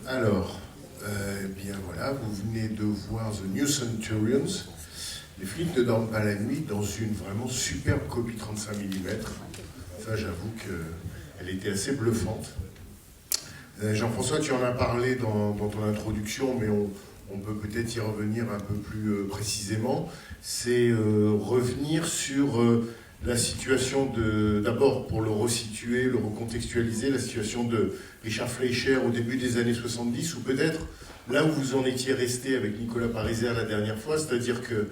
Alors, bien voilà, vous venez de voir The New Centurions. Les flics ne dorment pas la nuit dans une vraiment superbe copie 35 mm. Ça, j'avoue qu'elle était assez bluffante. Jean-François, tu en as parlé dans ton introduction, mais on peut peut-être y revenir un peu plus précisément. C'est revenir sur la situation d'abord pour le resituer, le recontextualiser, la situation de Richard Fleischer au début des années 70, ou peut-être là où vous en étiez resté avec Nicolas Pariser la dernière fois, c'est-à-dire que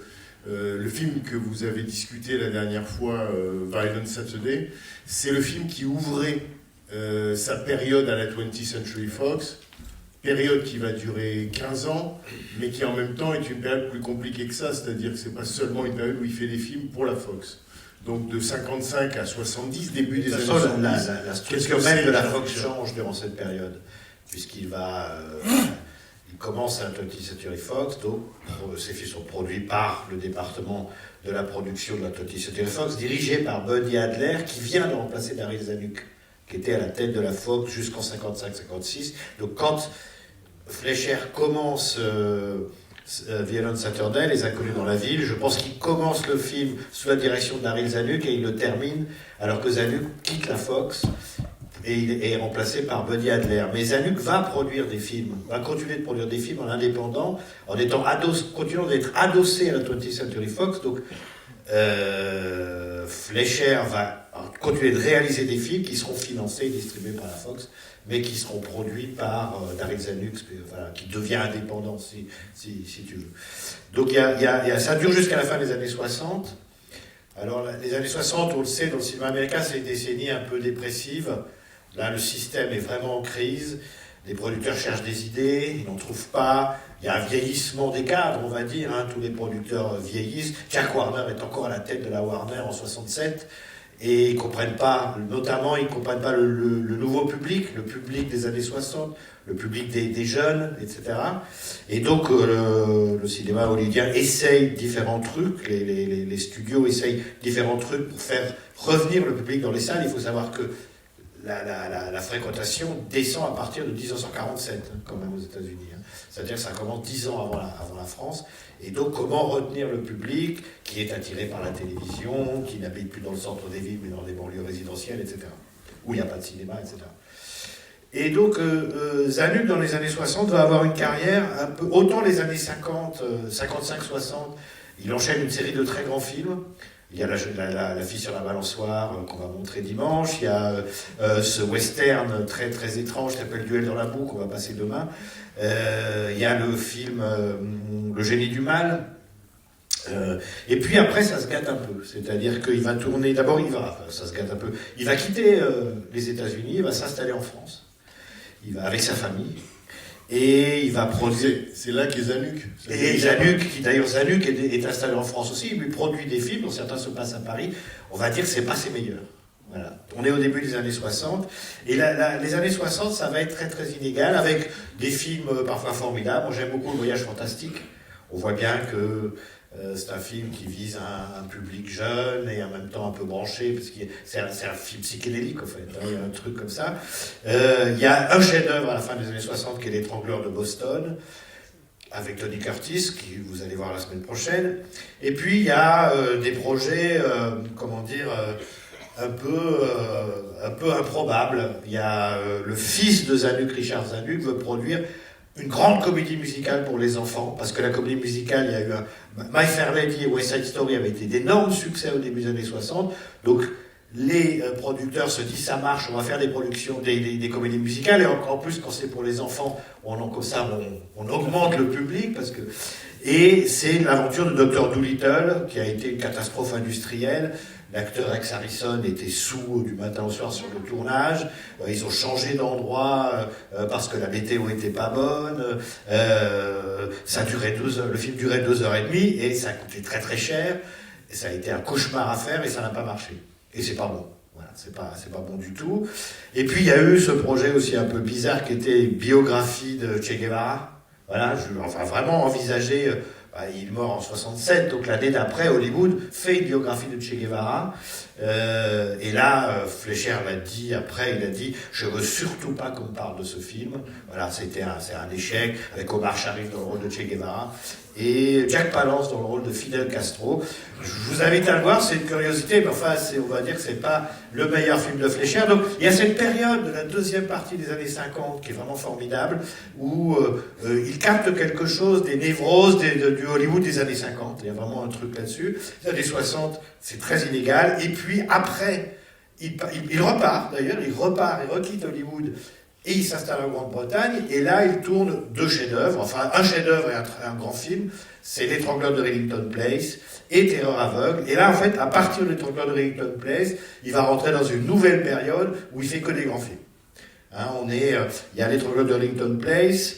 le film que vous avez discuté la dernière fois, Violent Saturday, c'est le film qui ouvrait sa période à la 20th Century Fox, période qui va durer 15 ans, mais qui en même temps est une période plus compliquée que ça, c'est-à-dire que c'est pas seulement une période où il fait des films pour la Fox. Donc de 55 à 70, début des années 70. La structure même de la Fox change durant cette période, puisqu'il va... il commence à la 20th Century Fox, donc ces films sont produits par le département de la production de la 20th Century Fox, dirigé par Buddy Adler, qui vient de remplacer Daryl Zanuck, qui était à la tête de la Fox jusqu'en 55-56. Donc quand Fleischer commence Violent Saturday, Les Inconnus dans la ville, je pense qu'il commence le film sous la direction de Daryl Zanuck et il le termine alors que Zanuck quitte la Fox et il est remplacé par Buddy Adler. Mais Zanuck va produire des films, va continuer de produire des films en indépendant, en étant continuant d'être adossé à la 20th Century Fox. Donc Fleischer va continuer de réaliser des films qui seront financés et distribués par la Fox, mais qui seront produits par Daryl Zanuck, voilà, qui devient indépendant, si tu veux. Donc ça dure jusqu'à la fin des années 60. Alors, les années 60, on le sait, dans le cinéma américain, c'est une décennie un peu dépressive. Là, le système est vraiment en crise. Les producteurs cherchent des idées, ils n'en trouvent pas. Il y a un vieillissement des cadres, on va dire. Hein. Tous les producteurs vieillissent. Jack Warner est encore à la tête de la Warner en 67. Et ils ne comprennent pas, notamment, ils ne comprennent pas le nouveau public, le public des années 60, le public des jeunes, etc. Et donc, le cinéma hollywoodien essaye différents trucs, les studios essayent différents trucs pour faire revenir le public dans les salles. Il faut savoir que la fréquentation descend à partir de 1947, quand même, aux États-Unis. Hein. C'est-à-dire que ça commence 10 ans avant la France. Et donc, comment retenir le public qui est attiré par la télévision, qui n'habite plus dans le centre des villes, mais dans des banlieues résidentielles, etc., où il n'y a pas de cinéma, etc. Et donc, Zanuck, dans les années 60, va avoir une carrière un peu... Autant les années 50, 55-60, il enchaîne une série de très grands films. Il y a la fille sur la balançoire qu'on va montrer dimanche. Il y a ce western très, très étrange qui s'appelle Duel dans la boue qu'on va passer demain. Il y a le film Le génie du mal. Et puis après, ça se gâte un peu. C'est-à-dire qu'il va tourner... D'abord, ça se gâte un peu. Il va quitter les États-Unis, il va s'installer en France. Il va avec sa famille. Et il va produire... C'est là qu'est Zanuck. Et Zanuck, d'ailleurs Zanuck est installé en France aussi, il lui produit des films, dont certains se passent à Paris. On va dire que c'est pas ses meilleurs. Voilà. On est au début des années 60. Et les années 60, ça va être très très inégal, avec des films parfois formidables. Moi j'aime beaucoup Le Voyage fantastique. On voit bien que c'est un film qui vise un public jeune et en même temps un peu branché, parce que c'est un film psychédélique en fait, hein, il y a un truc comme ça. Il y a un chef-d'œuvre à la fin des années 60 qui est L'Étrangleur de Boston, avec Tony Curtis, qui vous allez voir la semaine prochaine. Et puis il y a des projets, un peu improbables. Il y a le fils de Zanuck, Richard Zanuck, veut produire une grande comédie musicale pour les enfants, parce que la comédie musicale, il y a eu My Fair Lady et West Side Story avaient été d'énormes succès au début des années 60, donc les producteurs se disent ça marche, on va faire des productions, des comédies musicales, et encore plus quand c'est pour les enfants, on augmente le public, et c'est l'aventure de Dr. Dolittle, qui a été une catastrophe industrielle. L'acteur Rex Harrison était sous du matin au soir sur le tournage. Ils ont changé d'endroit parce que la météo était pas bonne. Ça durait 2 heures, le film durait 2h30 et ça a coûté très très cher. Et ça a été un cauchemar à faire et ça n'a pas marché. Et c'est pas bon. Voilà, c'est pas bon du tout. Et puis il y a eu ce projet aussi un peu bizarre qui était biographie de Che Guevara. Voilà, vraiment envisager il est mort en 67, donc l'année d'après, Hollywood fait une biographie de Che Guevara. Et là, Fleischer l'a dit après, il a dit « Je veux surtout pas qu'on parle de ce film ». Voilà, c'est un échec, avec Omar Sharif dans le rôle de Che Guevara et Jack Palance dans le rôle de Fidel Castro. Je vous invite à le voir, c'est une curiosité, mais enfin, on va dire que c'est pas le meilleur film de Fleischer. Donc, il y a cette période de la deuxième partie des années 50 qui est vraiment formidable, où il capte quelque chose des névroses du Hollywood des années 50. Il y a vraiment un truc là-dessus. Les années 60, c'est très inégal. Et puis, après, il repart, d'ailleurs, il requitte Hollywood, et il s'installe en Grande-Bretagne, et là, il tourne deux chefs-d'œuvre, enfin, un chef-d'œuvre et un grand film, c'est L'étrangleur de Rillington Place et Terreur aveugle. Et là, en fait, à partir de L'étrangleur de Rillington Place, il va rentrer dans une nouvelle période où il fait que des grands films. Il y a L'étrangleur de Rillington Place,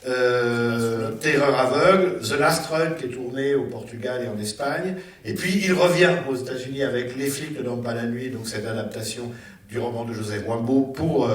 Terreur aveugle, The Last Run qui est tourné au Portugal et en Espagne, et puis il revient aux États-Unis avec Les flics ne dorment pas la nuit, donc cette adaptation du roman de Joseph Wambaud pour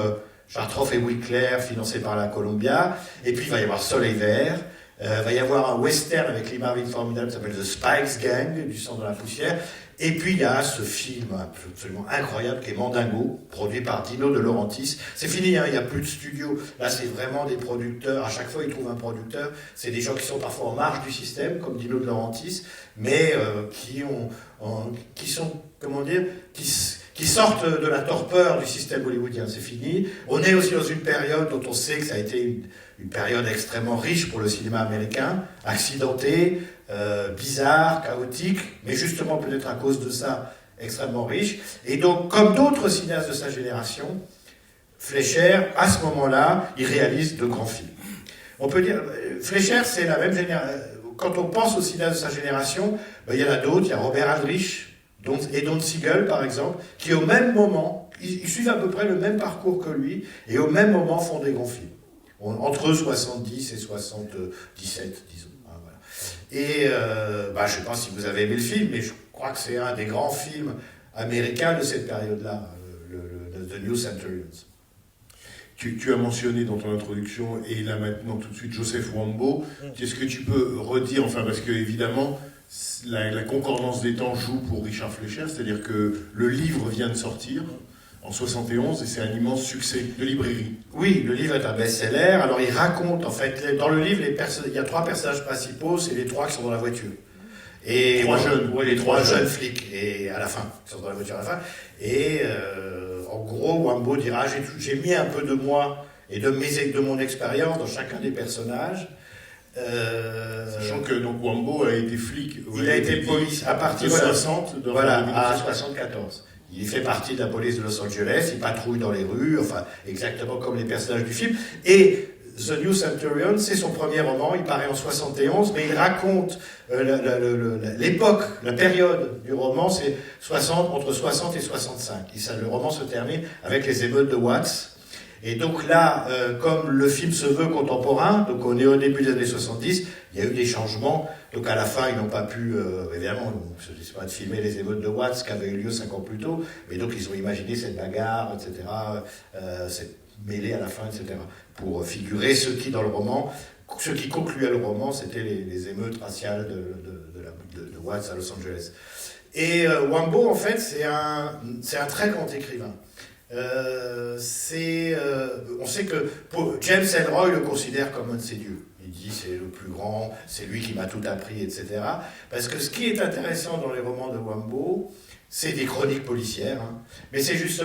Chartroff et Whitclair, financé par la Columbia. Et puis il va y avoir Soleil vert, il va y avoir un western avec Lee Marvin formidable qui s'appelle The Spikes Gang, du sang dans la poussière. Et puis il y a ce film absolument incroyable qui est Mandingo, produit par Dino De Laurentiis. C'est fini, il n'y a plus de studio. Là, c'est vraiment des producteurs. À chaque fois, ils trouvent un producteur. C'est des gens qui sont parfois en marge du système, comme Dino De Laurentiis, mais qui sont, comment dire, qui sortent de la torpeur du système hollywoodien. C'est fini. On est aussi dans une période dont on sait que ça a été une période extrêmement riche pour le cinéma américain, accidentée, bizarre, chaotique, mais justement peut-être à cause de ça, extrêmement riche. Et donc, comme d'autres cinéastes de sa génération, Fleischer, à ce moment-là, il réalise de grands films. On peut dire, Fleischer, c'est la même génération. Quand on pense aux cinéastes de sa génération, il y en a d'autres, il y a Robert Aldrich, et Don Siegel, par exemple, qui au même moment, ils suivent à peu près le même parcours que lui, et au même moment font des grands films. Entre 70 et 77, disons. Voilà. Et je ne sais pas si vous avez aimé le film, mais je crois que c'est un des grands films américains de cette période-là, The New Centurions. Tu as mentionné dans ton introduction, et là maintenant tout de suite, Joseph Wambaud. Est-ce que tu peux redire, enfin parce que évidemment, la concordance des temps joue pour Richard Fleischer, c'est-à-dire que le livre vient de sortir en 71 et c'est un immense succès de librairie. Oui, le livre est un best-seller. Alors il raconte, en fait, dans le livre, il y a trois personnages principaux, c'est les trois qui sont dans la voiture. Et les trois jeunes flics, et à la fin, qui sont dans la voiture à la fin. Et en gros, Wambaud dira, j'ai mis un peu de moi et de mon expérience dans chacun des personnages. Sachant que donc Wambaud a été flic. Il a été police à partir de 60, à 74. Il fait partie de la police de Los Angeles, il patrouille dans les rues, enfin exactement comme les personnages du film. Et The New Centurion, c'est son premier roman, il paraît en 71, mais il raconte l'époque, la période du roman, c'est entre 60 et 65. Le roman se termine avec les émeutes de Watts. Et donc là, comme le film se veut contemporain, donc on est au début des années 70, il y a eu des changements. Donc à la fin, ils n'ont pas pu, évidemment, se pas de filmer les émeutes de Watts qui avaient eu lieu 5 ans plus tôt, mais donc ils ont imaginé cette bagarre, etc., cette mêlée à la fin, etc., pour figurer ce qui concluait le roman, c'était les émeutes raciales de Watts à Los Angeles. Et Wambaud, en fait, c'est un très grand écrivain. On sait que James Ellroy le considère comme un de ses dieux. Il dit c'est le plus grand, c'est lui qui m'a tout appris, etc. Parce que ce qui est intéressant dans les romans de Wambaud, c'est des chroniques policières, hein. Mais c'est que ce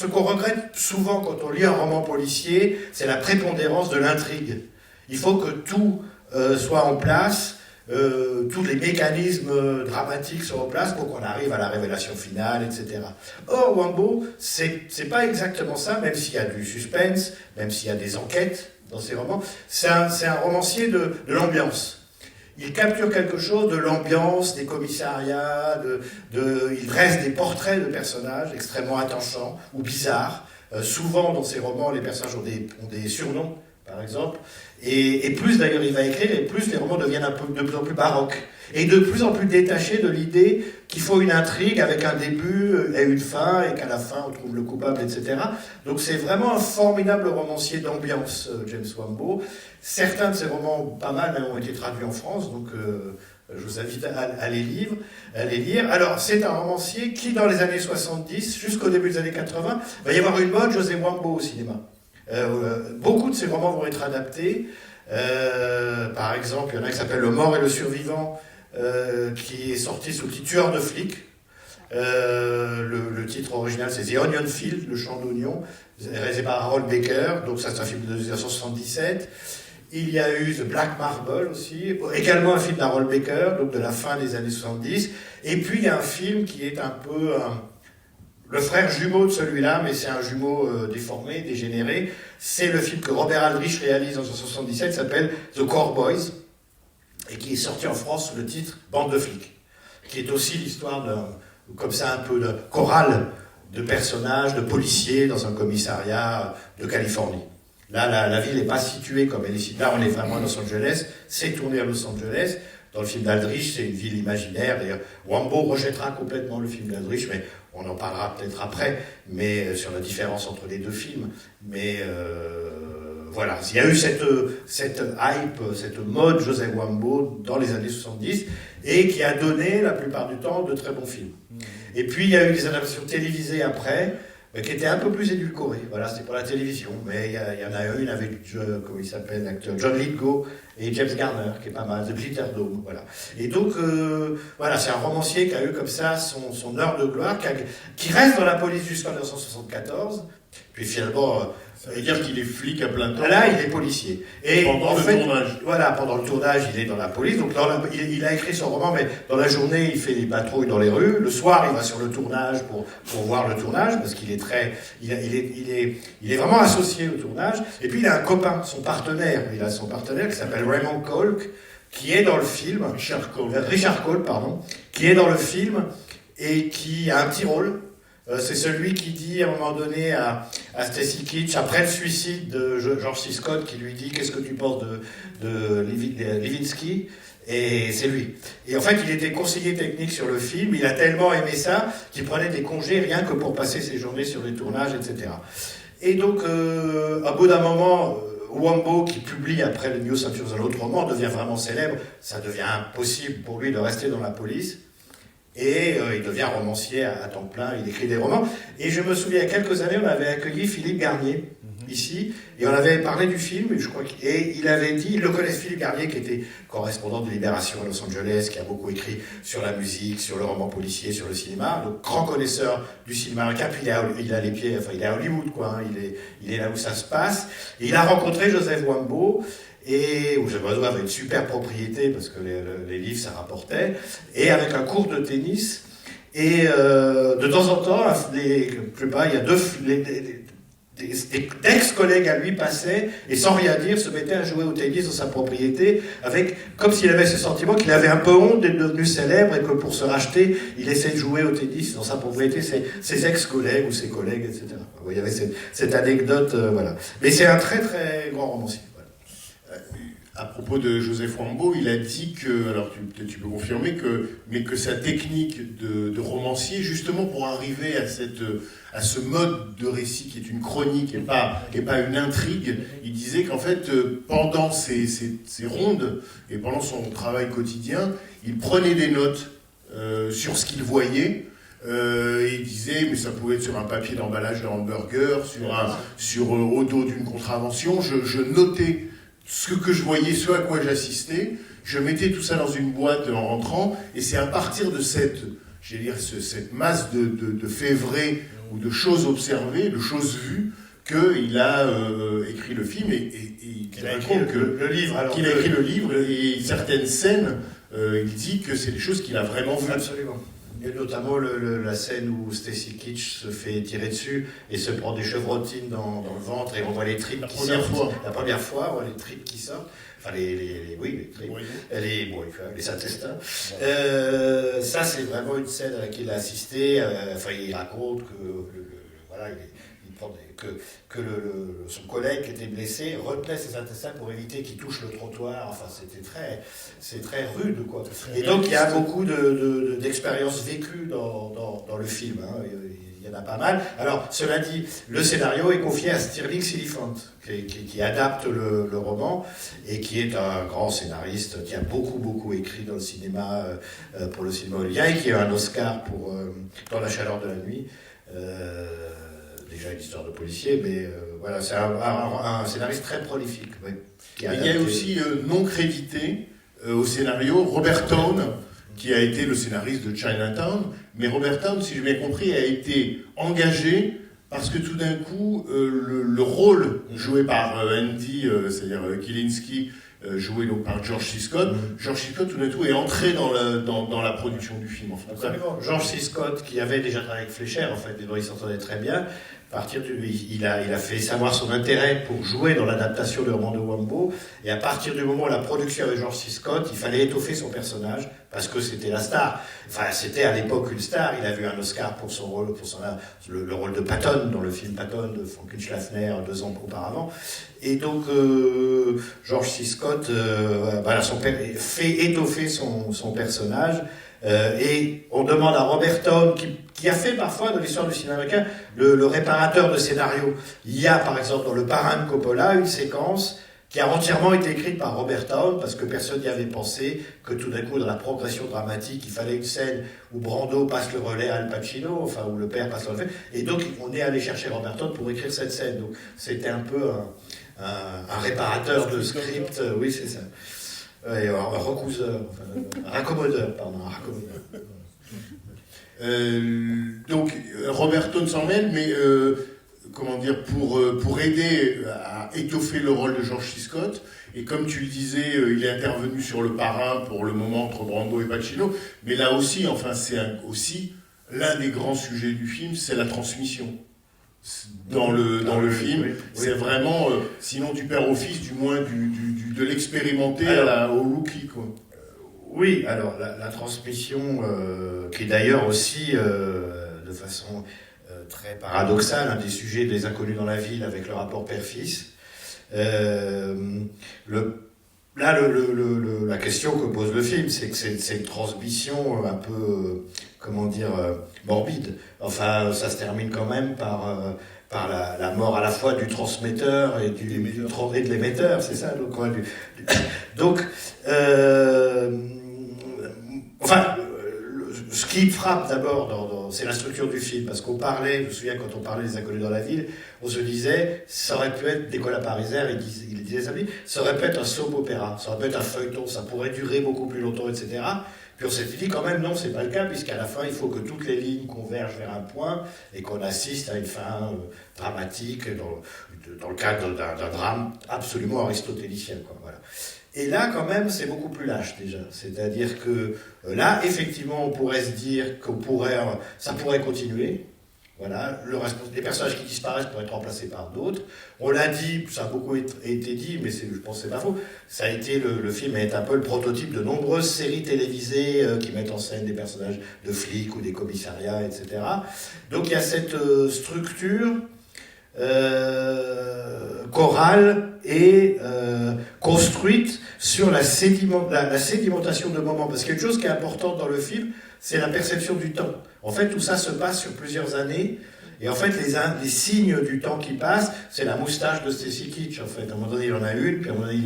qu'on regrette souvent quand on lit un roman policier, c'est la prépondérance de l'intrigue. Il faut que tout soit en place. Tous les mécanismes dramatiques sont en place pour qu'on arrive à la révélation finale, etc. Or, Wambaud, c'est pas exactement ça, même s'il y a du suspense, même s'il y a des enquêtes dans ses romans. C'est un romancier de l'ambiance. Il capture quelque chose de l'ambiance des commissariats, il dresse des portraits de personnages extrêmement attachants ou bizarres. Souvent, dans ses romans, les personnages ont des surnoms, par exemple. Et plus d'ailleurs il va écrire, et plus les romans deviennent de plus en plus baroques. Et de plus en plus détachés de l'idée qu'il faut une intrigue avec un début et une fin, et qu'à la fin on trouve le coupable, etc. Donc c'est vraiment un formidable romancier d'ambiance, James Wambaugh. Certains de ses romans, pas mal, ont été traduits en France, donc je vous invite à les lire. Alors, c'est un romancier qui, dans les années 70, jusqu'au début des années 80, va y avoir une mode José Wambaugh au cinéma. Beaucoup de ses romans vont être adaptés. Par exemple, il y en a un qui s'appelle Le Mort et le Survivant, qui est sorti sous le titre Tueur de flics. Le titre original, c'est The Onion Field, le champ d'oignon, réalisé par Harold Baker, donc ça c'est un film de 1977. Il y a eu The Black Marble aussi, également un film d'Harold Baker, donc de la fin des années 70. Et puis il y a un film qui est un peu le frère jumeau de celui-là, mais c'est un jumeau déformé, dégénéré. C'est le film que Robert Aldrich réalise en 1977, qui s'appelle The Cowboys, et qui est sorti en France sous le titre Bande de flics, qui est aussi l'histoire comme ça, un peu de chorale de personnages, de policiers dans un commissariat de Californie. Là, la ville n'est pas située comme elle est située. Là, on est vraiment à Los Angeles. C'est tourné à Los Angeles. Dans le film d'Aldrich, c'est une ville imaginaire. D'ailleurs, Wambaugh rejettera complètement le film d'Aldrich, mais on en parlera peut-être après, mais sur la différence entre les deux films. Mais voilà, il y a eu cette hype, cette mode José Wambaugh dans les années 70, et qui a donné, la plupart du temps, de très bons films. Et puis, il y a eu des adaptations télévisées après, qui était un peu plus édulcoré. Voilà, c'était pour la télévision, mais il y en a une avec, comment il s'appelle, l'acteur John Lithgow et James Garner, qui est pas mal, The Glitter Dome, voilà. Et donc, voilà, c'est un romancier qui a eu comme ça son heure de gloire, qui reste dans la police jusqu'en 1974, puis finalement... Ça veut dire qu'il est flic à plein temps. Là, il est policier. Et pendant le tournage. Voilà, pendant le tournage, il est dans la police. Donc, il a écrit son roman, mais dans la journée, il fait des patrouilles dans les rues. Le soir, il va sur le tournage pour voir le tournage, parce qu'il est il est vraiment associé au tournage. Et puis, il a un copain, son partenaire. Il a son partenaire qui s'appelle Raymond Colk, qui est dans le film. Richard Cole, pardon. Qui est dans le film et qui a un petit rôle. C'est celui qui dit à un moment donné à Stacy Keach, après le suicide de George C. Scott, qui lui dit « Qu'est-ce que tu penses de Levinsky ?» Et c'est lui. Et en fait, il était conseiller technique sur le film, il a tellement aimé ça qu'il prenait des congés rien que pour passer ses journées sur les tournages, etc. Et donc, à bout d'un moment... Wambaugh, qui publie après le New Centuries, un autre roman, devient vraiment célèbre. Ça devient impossible pour lui de rester dans la police. Et il devient romancier à temps plein, il écrit des romans. Et je me souviens, il y a quelques années, on avait accueilli Philippe Garnier, ici, et on avait parlé du film, je crois, et il avait dit, il le connaît, Philippe Garnier, qui était correspondant de Libération à Los Angeles, qui a beaucoup écrit sur la musique, sur le roman policier, sur le cinéma, donc grand connaisseur du cinéma américain, puis il a les pieds, enfin il est à Hollywood, quoi, hein, il est là où ça se passe. Et il a rencontré Joseph Wambaugh, et où Joseph Wambaugh avait une super propriété, parce que les livres, ça rapportait, et avec un cours de tennis, et de temps en temps, il y a des ex-collègues à lui passaient et sans rien dire se mettaient à jouer au tennis dans sa propriété, comme s'il avait ce sentiment qu'il avait un peu honte d'être devenu célèbre et que pour se racheter, il essaie de jouer au tennis dans sa propriété, ses ex-collègues ou ses collègues, etc. Il y avait cette anecdote, voilà. Mais c'est un très très grand romancier. À propos de Joseph Wambaugh, il a dit que, alors peut-être tu peux confirmer, que sa technique de romancier, justement pour arriver à ce mode de récit qui est une chronique et pas une intrigue, il disait qu'en fait, pendant ses rondes et pendant son travail quotidien, il prenait des notes sur ce qu'il voyait. Il disait, mais ça pouvait être sur un papier d'emballage de hamburger, au dos d'une contravention, je notais ce que je voyais, ce à quoi j'assistais, je mettais tout ça dans une boîte en rentrant, et c'est à partir de cette masse de faits vrais ou de choses observées, de choses vues, qu'il a écrit le film et qu'il a écrit le livre et certaines scènes, il dit que c'est des choses qu'il a vraiment vues. Absolument. Et notamment la scène où Stacy Keach se fait tirer dessus et se prend des chevrotines dans le ventre et on voit les tripes qui sortent. La première fois, on voit les tripes qui sortent. Enfin, les tripes. Les intestins. Ça, c'est vraiment une scène à laquelle il a assisté. Il raconte que, voilà, il son collègue qui était blessé retenait ses intestins pour éviter qu'il touche le trottoir. Enfin, c'est très rude, quoi. Et donc, il y a beaucoup d'expériences vécues dans le film. Hein. Il y en a pas mal. Alors, cela dit, le scénario est confié à Stirling Silliphant, qui adapte le roman et qui est un grand scénariste qui a beaucoup écrit dans le cinéma, pour le cinéma hollywoodien, et qui a un Oscar pour Dans la chaleur de la nuit. Déjà une histoire de policier, mais voilà, c'est un scénariste très prolifique. Oui, il y a aussi non crédité au scénario Robert Towne, qui a été le scénariste de Chinatown, mais Robert Towne, si j'ai bien compris, a été engagé parce que tout d'un coup, le rôle joué par Andy, c'est-à-dire Kilinski, joué donc par George C. Scott, George C. Scott tout d'un coup est entré dans la production du film. En fait. Absolument. George C. Scott, qui avait déjà travaillé avec Fleischer, en fait, et dont il s'entendait très bien, il a fait savoir son intérêt pour jouer dans l'adaptation de Armando Wambo, et à partir du moment où la production avec George C. Scott, il fallait étoffer son personnage, parce que c'était la star. Enfin, c'était à l'époque une star. Il a eu un Oscar pour son rôle, le rôle de Patton, dans le film Patton de Franklin Schaffner 2 ans auparavant. Et donc, George C. Scott fait étoffer son personnage. Et on demande à Robert Towne, qui a fait parfois dans l'histoire du cinéma américain le réparateur de scénario. Il y a par exemple dans Le Parrain de Coppola une séquence qui a entièrement été écrite par Robert Towne parce que personne n'y avait pensé, que tout d'un coup dans la progression dramatique il fallait une scène où Brando passe le relais à Al Pacino, enfin où le père passe le relais, et donc on est allé chercher Robert Towne pour écrire cette scène. Donc c'était un peu un réparateur de script, oui c'est ça. Un recouseur, un raccommodeur, pardon, un raccommodeur. Donc Robert Towne s'en mêle, mais comment dire, pour aider à étoffer le rôle de George C. Scott, et comme tu le disais, il est intervenu sur Le Parrain pour le moment entre Brando et Pacino, mais là aussi, enfin c'est aussi l'un des grands sujets du film, c'est la transmission. Dans le film, c'est vraiment, sinon du père au fils, du moins de l'expérimenter au rookie, quoi. Oui, alors la transmission, qui est d'ailleurs aussi, de façon très paradoxale, un des sujets des Inconnus dans la ville avec le rapport père-fils. La question que pose le film, c'est que c'est une transmission un peu, morbide. Enfin, ça se termine quand même par la mort à la fois du transmetteur et de l'émetteur, c'est ça. Donc, ce qui frappe d'abord, c'est la structure du film, parce qu'on parlait, je me souviens quand on parlait des Inconnus dans la ville, on se disait, ça aurait pu être, Nicolas Pariser, il disait ça, ça aurait pu être un soap opéra, ça aurait pu être un feuilleton, ça pourrait durer beaucoup plus longtemps, etc. Puis on s'est dit quand même non, c'est pas le cas, puisqu'à la fin il faut que toutes les lignes convergent vers un point et qu'on assiste à une fin dramatique dans le cadre d'un drame absolument aristotélicien, quoi, voilà. Et là, quand même, c'est beaucoup plus lâche déjà. C'est-à-dire que là, effectivement, on pourrait se dire que ça pourrait continuer. Voilà, les personnages qui disparaissent pourraient être remplacés par d'autres. On l'a dit, ça a beaucoup été dit, mais je pense que c'est pas faux. Ça a été le film est un peu le prototype de nombreuses séries télévisées qui mettent en scène des personnages de flics ou des commissariats, etc. Donc il y a cette structure chorale et construite sur la sédimentation de moments. Parce qu'il y a une chose qui est importante dans le film, c'est la perception du temps. En fait, tout ça se passe sur plusieurs années. Et en fait, les signes du temps qui passe, c'est la moustache de Stacy Keach. En fait, à un moment donné, il en a une, puis à un moment donné,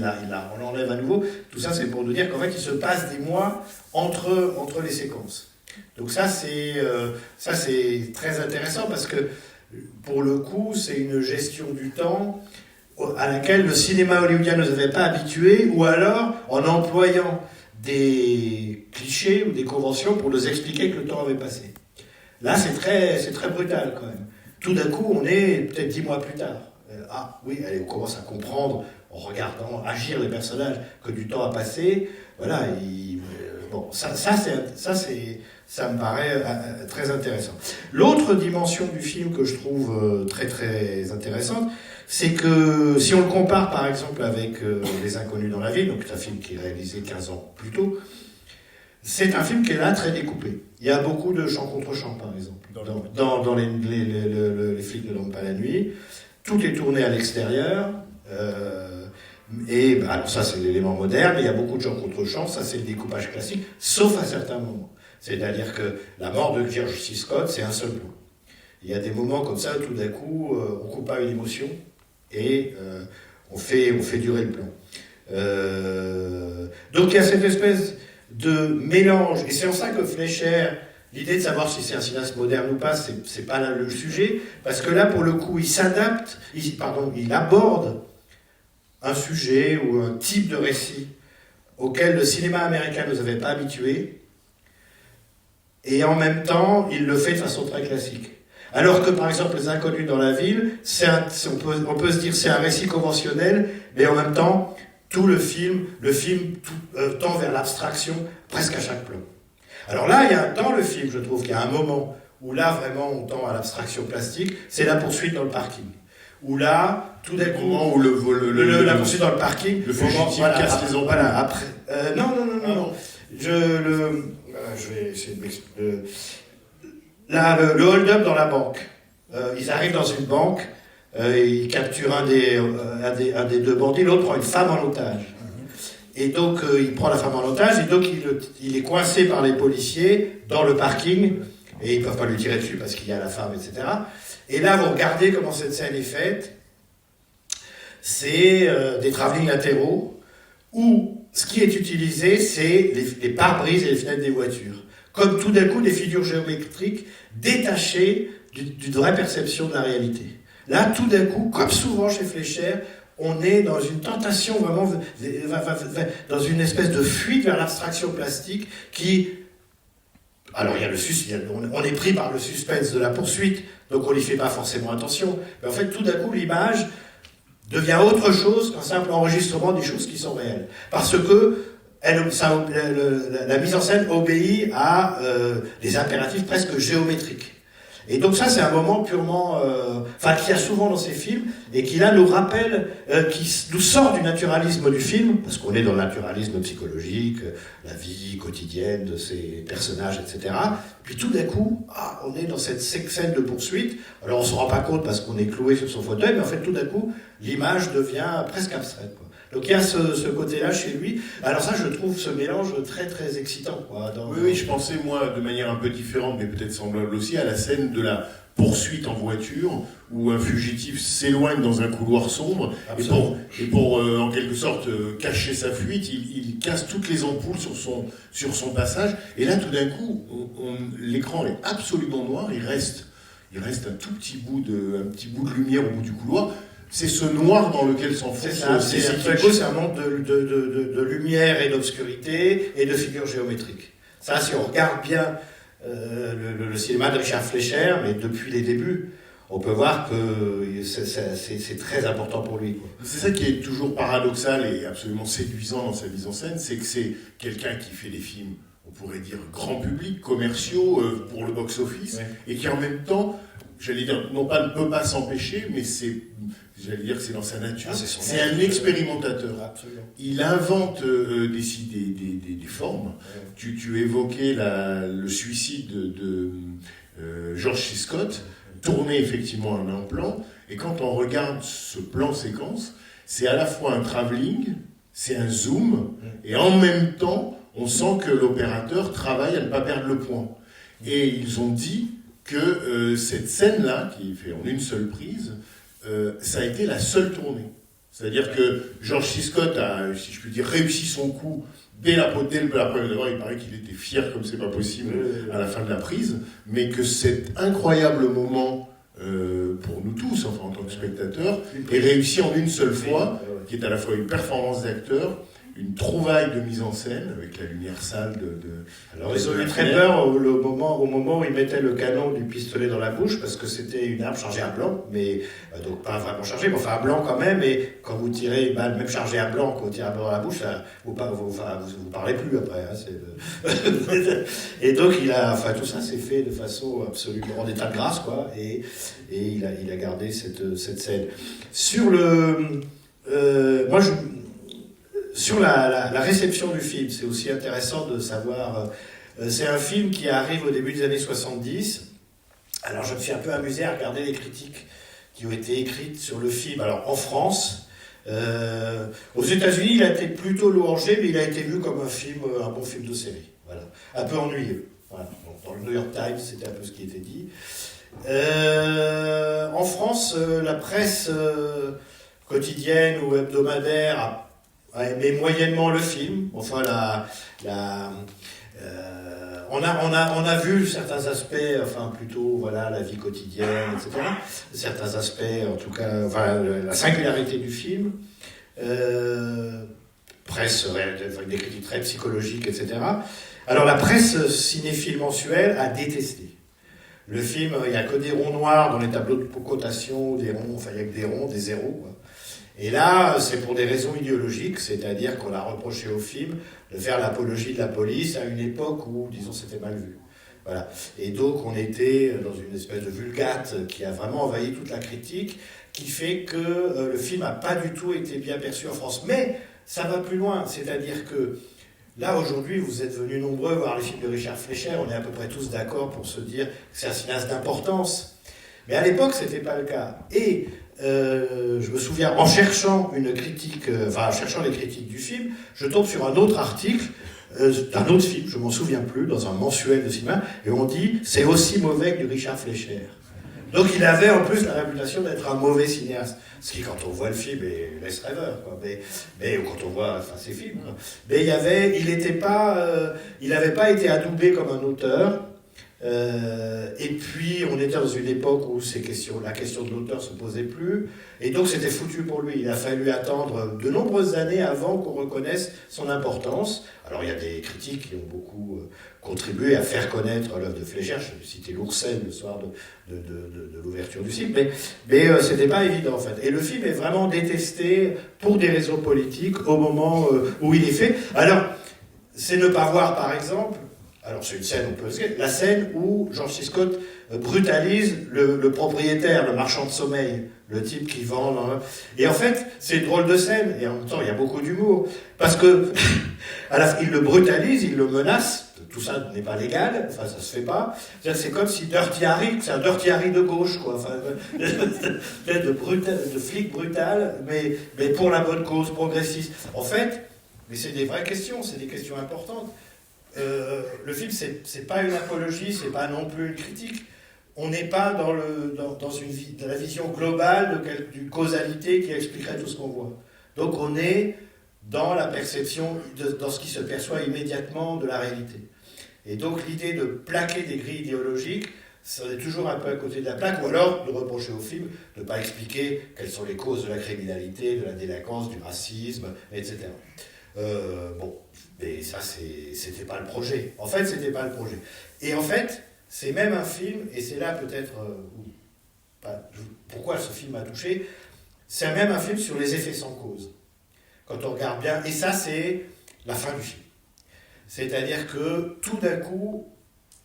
on l'enlève à nouveau. Tout ça, c'est pour nous dire qu'en fait, il se passe des mois entre les séquences. Donc ça, c'est très intéressant parce que, pour le coup, c'est une gestion du temps à laquelle le cinéma hollywoodien ne nous avait pas habitués, ou alors en employant des clichés ou des conventions pour nous expliquer que le temps avait passé. Là, c'est très brutal quand même. Tout d'un coup, on est peut-être 10 mois plus tard. On commence à comprendre, en regardant agir les personnages, que du temps a passé. Voilà, ça me paraît très intéressant. L'autre dimension du film que je trouve très très intéressante, c'est que si on le compare par exemple avec Les Inconnus dans la ville, donc c'est un film qui est réalisé 15 ans plus tôt, c'est un film qui est là très découpé. Il y a beaucoup de chant contre chant, par exemple, dans les flics ne dorment pas la nuit. Tout est tourné à l'extérieur. Et alors ça, c'est l'élément moderne, mais il y a beaucoup de chant contre chant. Ça, c'est le découpage classique, sauf à certains moments. C'est-à-dire que la mort de George C. Scott, c'est un seul plan. Il y a des moments comme ça, tout d'un coup, on coupe pas une émotion et on fait durer le plan. Donc il y a cette espèce de mélange, et c'est en ça que Fleischer, l'idée de savoir si c'est un cinéaste moderne ou pas, c'est pas là le sujet, parce que là, pour le coup, il s'adapte, il aborde un sujet ou un type de récit auquel le cinéma américain ne nous avait pas habitués, et en même temps, il le fait de façon très classique. Alors que, par exemple, Les Inconnus dans la ville, on peut se dire c'est un récit conventionnel, mais en même temps, tout le film tend vers l'abstraction presque à chaque plan. Alors là, dans le film, je trouve qu'il y a un moment où là, vraiment, on tend à l'abstraction plastique, c'est la poursuite dans le parking. Où là, tout d'un coup, moment où la poursuite dans le parking, le fugitif casse les ombres. Voilà, après. Non. Je vais essayer de m'expliquer. Là, le hold-up dans la banque. Ils arrivent dans une banque, ils capturent un des deux bandits, l'autre prend une femme en otage. Et donc, il prend la femme en otage, et donc il est coincé par les policiers dans le parking, et ils ne peuvent pas lui tirer dessus parce qu'il y a la femme, etc. Et là, vous regardez comment cette scène est faite. C'est des travelling latéraux, où ce qui est utilisé, c'est les pare-brises et les fenêtres des voitures. Comme tout d'un coup des figures géométriques détachées d'une vraie perception de la réalité. Là, tout d'un coup, comme souvent chez Fleischer, on est dans une tentation vraiment, dans une espèce de fuite vers l'abstraction plastique qui... Alors, on est pris par le suspense de la poursuite, donc on n'y fait pas forcément attention. Mais en fait, tout d'un coup, l'image devient autre chose qu'un simple enregistrement des choses qui sont réelles. Parce que la mise en scène obéit à des impératifs presque géométriques. Et donc ça, c'est un moment purement... qu'il y a souvent dans ces films, et qui là nous rappelle, qui nous sort du naturalisme du film, parce qu'on est dans le naturalisme psychologique, la vie quotidienne de ces personnages, etc. Puis tout d'un coup, on est dans cette scène de poursuite. Alors on ne se rend pas compte parce qu'on est cloué sur son fauteuil, mais en fait tout d'un coup, l'image devient presque abstraite, quoi. Donc il y a ce côté-là chez lui. Alors ça, je trouve ce mélange très très excitant, quoi. Oui, je pensais, moi, de manière un peu différente, mais peut-être semblable aussi, à la scène de la poursuite en voiture, où un fugitif s'éloigne dans un couloir sombre, et pour en quelque sorte, cacher sa fuite, il casse toutes les ampoules sur son passage, et là, tout d'un coup, l'écran est absolument noir, il reste un tout petit bout de lumière au bout du couloir. C'est ce noir dans lequel s'enfonce. C'est un monde de lumière et d'obscurité et de figures géométriques. Ça, si on regarde bien le cinéma de Richard Fleischer, mais depuis les débuts, on peut voir que c'est très important pour lui, quoi. C'est ça qui est toujours paradoxal et absolument séduisant dans sa mise en scène, c'est que c'est quelqu'un qui fait des films, on pourrait dire, grand public, commerciaux, pour le box-office, ouais. Et qui en même temps, j'allais dire, non pas ne peut pas s'empêcher, mais j'allais dire que c'est dans sa nature. C'est un expérimentateur. Absolument. Il invente des formes. Ouais. Tu évoquais le suicide de George C. Scott, tourné effectivement en un plan. Et quand on regarde ce plan séquence, c'est à la fois un travelling, c'est un zoom, et en même temps, on sent que l'opérateur travaille à ne pas perdre le point. Et ils ont dit que cette scène-là, qui est faite en une seule prise, ça a été la seule tournée. C'est-à-dire que George C. Scott a, si je puis dire, réussi son coup dès la première d'abord, il paraît qu'il était fier comme c'est pas possible à la fin de la prise, mais que cet incroyable moment pour nous tous, enfin en tant que spectateurs, est réussi en une seule fois, qui est à la fois une performance d'acteur, une trouvaille de mise en scène avec la lumière sale Alors ils ont eu très peur au moment où ils mettaient le canon du pistolet dans la bouche, parce que c'était une arme chargée à blanc, mais donc pas vraiment chargée, mais enfin à blanc quand même, et quand vous tirez une balle même chargée à blanc, quand vous tirez à blanc dans la bouche, vous parlez plus après. Et donc tout ça s'est fait de façon absolument en état de grâce, quoi, et il a gardé cette scène. Sur le... sur la réception du film, c'est aussi intéressant de savoir. C'est un film qui arrive au début des années 70. Alors je me suis un peu amusé à regarder les critiques qui ont été écrites sur le film. Alors en France, aux États-Unis, il a été plutôt louangé, mais il a été vu comme un bon film de série. Voilà. Un peu ennuyeux. Voilà. Donc, dans le New York Times, c'était un peu ce qui était dit. En France, la presse quotidienne ou hebdomadaire a aimé moyennement le film. Enfin, on a vu certains aspects, enfin plutôt voilà la vie quotidienne, etc. Certains aspects, en tout cas, enfin, la singularité du film. Presse avec des critiques très psychologiques, etc. Alors la presse cinéphile mensuelle a détesté. Le film, il n'y a que des ronds noirs dans les tableaux de cotation, des ronds, enfin il n'y a que des ronds, des zéros, quoi. Et là, c'est pour des raisons idéologiques, c'est-à-dire qu'on a reproché au film de faire l'apologie de la police à une époque où, disons, c'était mal vu. Voilà. Et donc, on était dans une espèce de vulgate qui a vraiment envahi toute la critique, qui fait que le film n'a pas du tout été bien perçu en France. Mais ça va plus loin, c'est-à-dire que là, aujourd'hui, vous êtes venus nombreux voir les films de Richard Fleischer, on est à peu près tous d'accord pour se dire que c'est un cinéaste d'importance. Mais à l'époque, ce n'était pas le cas. Et je me souviens, en cherchant une critique, en cherchant les critiques du film, je tombe sur un autre article d'un autre film, je m'en souviens plus, dans un mensuel de cinéma, et on dit c'est aussi mauvais que du Richard Fleischer. Donc il avait en plus la réputation d'être un mauvais cinéaste, ce qui quand on voit le film laisse rêveur, quoi. Mais quand on voit ses films, quoi. Mais il n'avait pas été adoubé comme un auteur. Et puis on était dans une époque où la question de l'auteur se posait plus, et donc c'était foutu pour lui. Il a fallu attendre de nombreuses années avant qu'on reconnaisse son importance. Alors il y a des critiques qui ont beaucoup contribué à faire connaître l'œuvre de Fleischer. Je vais citer Lourcel le soir de l'ouverture du cycle, mais c'était pas évident en fait. Et le film est vraiment détesté pour des raisons politiques au moment où il est fait. Alors c'est ne pas voir par exemple. Alors c'est une scène, on peut se dire, la scène où George C. Scott brutalise le propriétaire, le marchand de sommeil, le type qui vend. Et en fait, c'est une drôle de scène, et en même temps, il y a beaucoup d'humour. Parce que, il le brutalise, il le menace, tout ça n'est pas légal, enfin ça se fait pas. C'est comme si Dirty Harry, c'est un Dirty Harry de gauche, quoi. Enfin, de flic brutal, mais pour la bonne cause, progressiste. En fait, mais c'est des vraies questions, c'est des questions importantes. Le film, c'est pas une apologie, c'est pas non plus une critique. On n'est pas dans la vision globale d'une causalité qui expliquerait tout ce qu'on voit. Donc on est dans la perception, dans ce qui se perçoit immédiatement de la réalité. Et donc l'idée de plaquer des grilles idéologiques, ça est toujours un peu à côté de la plaque, ou alors de reprocher au film de ne pas expliquer quelles sont les causes de la criminalité, de la délinquance, du racisme, etc. Mais ça, c'était pas le projet. En fait, c'était pas le projet. Et en fait, c'est même un film, et c'est là peut-être pourquoi ce film m'a touché, c'est même un film sur les effets sans cause. Quand on regarde bien, et ça, c'est la fin du film. C'est-à-dire que tout d'un coup,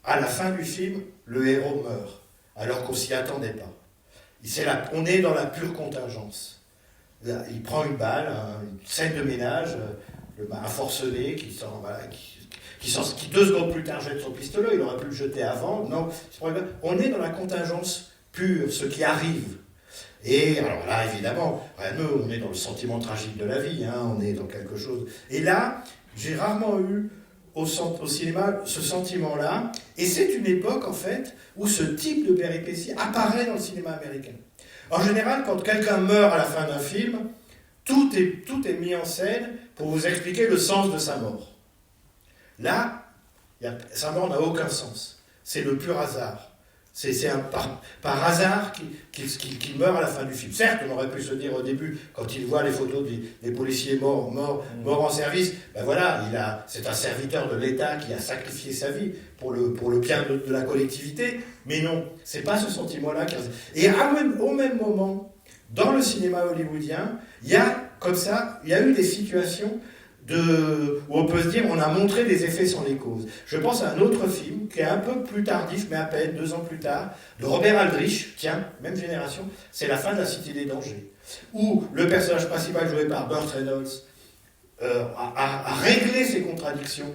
à la fin du film, le héros meurt, alors qu'on s'y attendait pas. On est dans la pure contingence. Là, il prend une balle, une scène de ménage, un forcené qui 2 secondes plus tard jette son pistolet, il aurait pu le jeter avant. Non, on est dans la contingence pure, ce qui arrive. Et alors là, évidemment, nous, on est dans le sentiment tragique de la vie, on est dans quelque chose. Et là, j'ai rarement eu au cinéma ce sentiment-là, et c'est une époque, en fait, où ce type de péripétie apparaît dans le cinéma américain. En général, quand quelqu'un meurt à la fin d'un film, tout est mis en scène pour vous expliquer le sens de sa mort. Là, sa mort n'a aucun sens. C'est le pur hasard. C'est par hasard qu'il meurt à la fin du film. Certes, on aurait pu se dire au début, quand il voit les photos des policiers morts en service, ben voilà, c'est un serviteur de l'État qui a sacrifié sa vie pour le bien de la collectivité. Mais non, c'est pas ce sentiment-là. Et au même moment, dans le cinéma hollywoodien, il y a eu des situations où on peut se dire on a montré des effets sans les causes. Je pense à un autre film qui est un peu plus tardif, mais à peine 2 ans plus tard, de Robert Aldrich, même génération, c'est La fin de la Cité des dangers, où le personnage principal joué par Burt Reynolds à régler ses contradictions